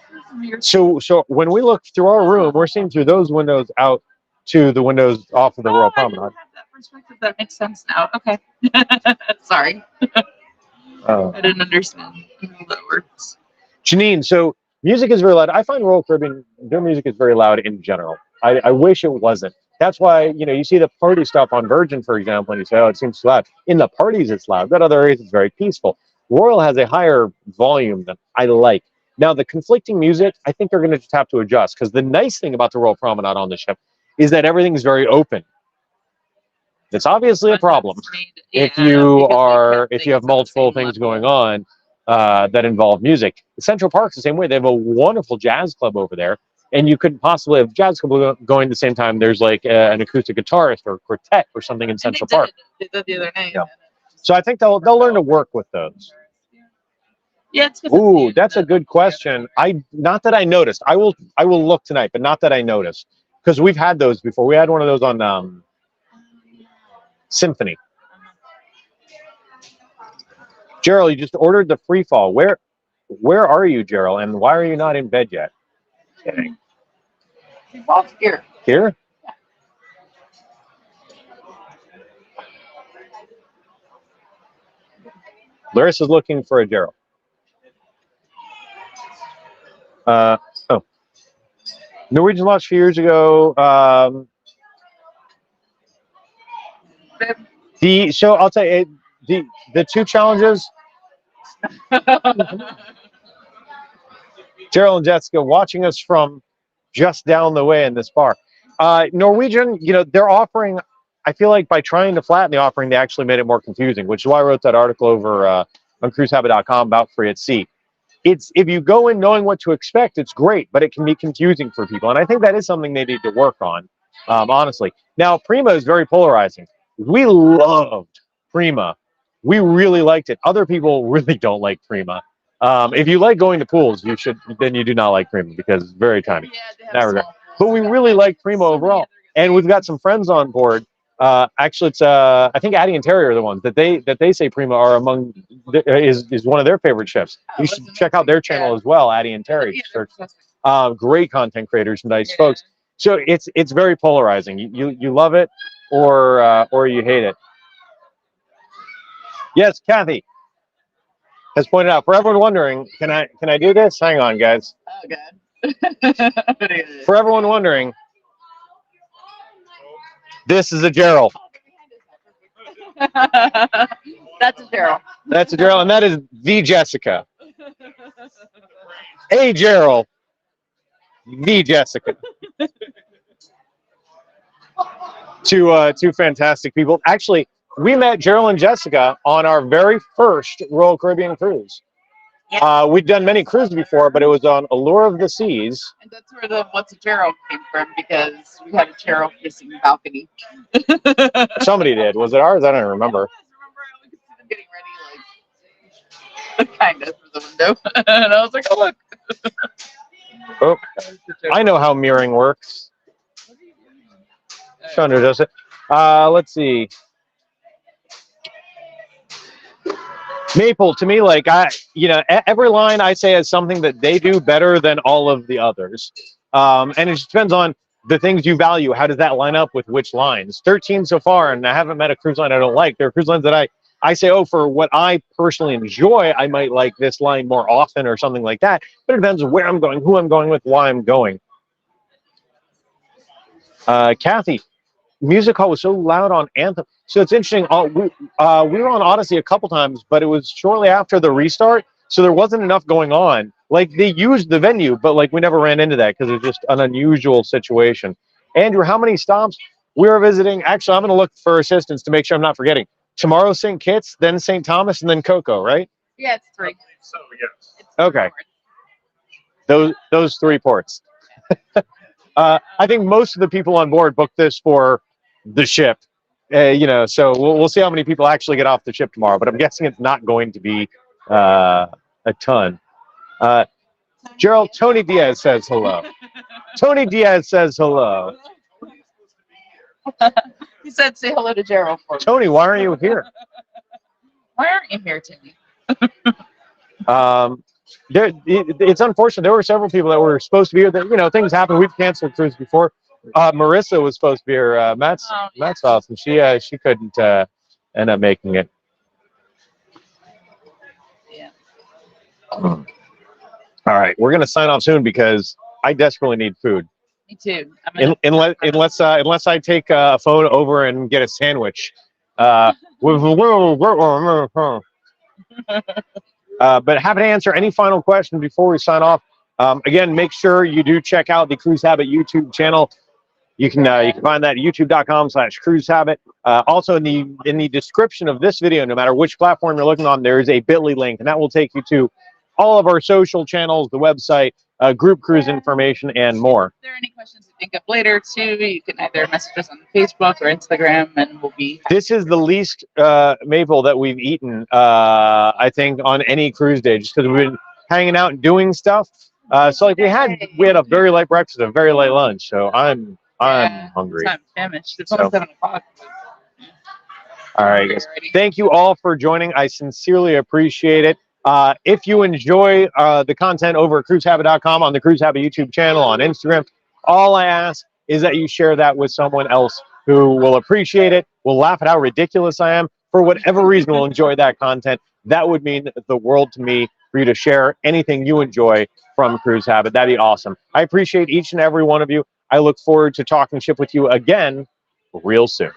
[SPEAKER 1] So when we look through our room, we're seeing through those windows out to the windows off of the Royal Promenade.
[SPEAKER 2] I didn't have that perspective. That makes sense now. Okay. Sorry. I didn't understand how that works.
[SPEAKER 1] Janine, so music is very loud. I find Royal Caribbean, their music is very loud in general. I wish it wasn't. That's why, you see the party stuff on Virgin, for example, and you say, oh, it seems too loud. In the parties, it's loud. But other areas, it's very peaceful. Royal has a higher volume than I like. Now, the conflicting music, I think they're going to just have to adjust, because the nice thing about the Royal Promenade on the ship is that everything's very open. It's obviously a problem if you have multiple things going on that involve music. Central Park's the same way. They have a wonderful jazz club over there, and you couldn't possibly have jazz club going at the same time. There's like an acoustic guitarist or quartet or something in Central Park.
[SPEAKER 2] They did the other night.
[SPEAKER 1] Yeah. So I think they'll learn to work with those.
[SPEAKER 2] Yeah, it's good.
[SPEAKER 1] Ooh, that's a good question. Not that I noticed. I will look tonight, but not that I noticed, because we've had those before. We had one of those on Symphony. Gerald, you just ordered the free fall. Where are you, Gerald, and why are you not in bed yet? Kidding.
[SPEAKER 2] Here.
[SPEAKER 1] Here?
[SPEAKER 2] Yeah.
[SPEAKER 1] Larissa's looking for a Gerald. Oh. Norwegian launched a few years ago. So I'll tell you, the 2 challenges. Gerald and Jessica watching us from just down the way in this bar. Norwegian, they're offering, I feel like by trying to flatten the offering, they actually made it more confusing, which is why I wrote that article over on CruiseHabit.com about free at sea. If you go in knowing what to expect, it's great, but it can be confusing for people. And I think that is something they need to work on, honestly. Now, Prima is very polarizing. We loved Prima. We really liked it. Other people really don't like Prima. If you like going to pools, then you do not like Prima because it's very tiny. Yeah, but we really like Prima overall. And we've got some friends on board. Actually, it's I think Addie and Terry are the ones that they say Prima are among is one of their favorite ships. You should check out their channel as well, Addie and Terry. Great content creators, nice folks. So it's very polarizing. You love it or you hate it. Yes, Kathy has pointed out, for everyone wondering, can I do this? Hang on, guys.
[SPEAKER 2] Oh, God.
[SPEAKER 1] For everyone wondering, this is a Gerald.
[SPEAKER 2] That's a Gerald.
[SPEAKER 1] That's a Gerald, and that is the Jessica. A Gerald, the Jessica. Two fantastic people. Actually, we met Gerald and Jessica on our very first Royal Caribbean cruise. Yep. We'd done many cruises before, but it was on Allure of the Seas.
[SPEAKER 2] And that's where the What's a Gerald came from, because we had a Gerald facing the balcony.
[SPEAKER 1] Somebody did. Was it ours? I don't remember.
[SPEAKER 2] Yeah, I could see them getting ready, like, kind of through the window. And I was like, oh, look.
[SPEAKER 1] Oh, I know how mirroring works. Chandra does it. Let's see. Maple, to me, like every line I say has something that they do better than all of the others, and it just depends on the things you value. How does that line up with which lines? 13 so far, and I haven't met a cruise line I don't like. There are cruise lines that I say, oh, for what I personally enjoy, I might like this line more often or something like that. But it depends on where I'm going, who I'm going with, why I'm going. Kathy, music hall was so loud on Anthem. So it's interesting. We were on Odyssey a couple times, but it was shortly after the restart. So there wasn't enough going on. Like, they used the venue, but like we never ran into that because it's just an unusual situation. Andrew, how many stops? We are visiting. Actually, I'm going to look for assistance to make sure I'm not forgetting. Tomorrow, St. Kitts, then St. Thomas, and then Cocoa, right?
[SPEAKER 2] Yeah, it's 3.
[SPEAKER 3] So yes.
[SPEAKER 1] Okay. Those 3 ports. I think most of the people on board booked this for the ship. You know, so we'll see how many people actually get off the ship tomorrow. But I'm guessing it's not going to be a ton. Gerald, Tony Diaz says hello. Tony Diaz says hello.
[SPEAKER 2] He said, "Say hello to Gerald for me."
[SPEAKER 1] Tony, why aren't you here?
[SPEAKER 2] Why aren't you here, Timmy?
[SPEAKER 1] It's unfortunate. There were several people that were supposed to be here. That, you know, things happen. We've canceled cruise before. Marissa was supposed to be here. Matt's off, and she couldn't end up making it.
[SPEAKER 2] Yeah.
[SPEAKER 1] All right, we're gonna sign off soon because I desperately need food.
[SPEAKER 2] Me too.
[SPEAKER 1] Unless I take a phone over and get a sandwich. But happy to answer any final question before we sign off. Again, make sure you do check out the Cruise Habit YouTube channel. You can find that at youtube.com/CruiseHabit. Also in the description of this video, no matter which platform you're looking on, there is a bit.ly link, and that will take you to all of our social channels, the website, group cruise information, and more.
[SPEAKER 2] If there are any questions you think of later too, you can either message us on Facebook or Instagram, and we'll be.
[SPEAKER 1] This is the least maple that we've eaten, I think, on any cruise day, just because we've been hanging out and doing stuff. So like we had a very light breakfast, a very light lunch. So I'm hungry.
[SPEAKER 2] I'm famished. It's only 7 o'clock.
[SPEAKER 1] All right, guys. Thank you all for joining. I sincerely appreciate it. If you enjoy the content over at CruiseHabit.com, on the Cruise Habit YouTube channel, on Instagram, all I ask is that you share that with someone else who will appreciate it, will laugh at how ridiculous I am, for whatever reason will enjoy that content. That would mean the world to me for you to share anything you enjoy from Cruise Habit. That'd be awesome. I appreciate each and every one of you. I look forward to talking ship with you again real soon.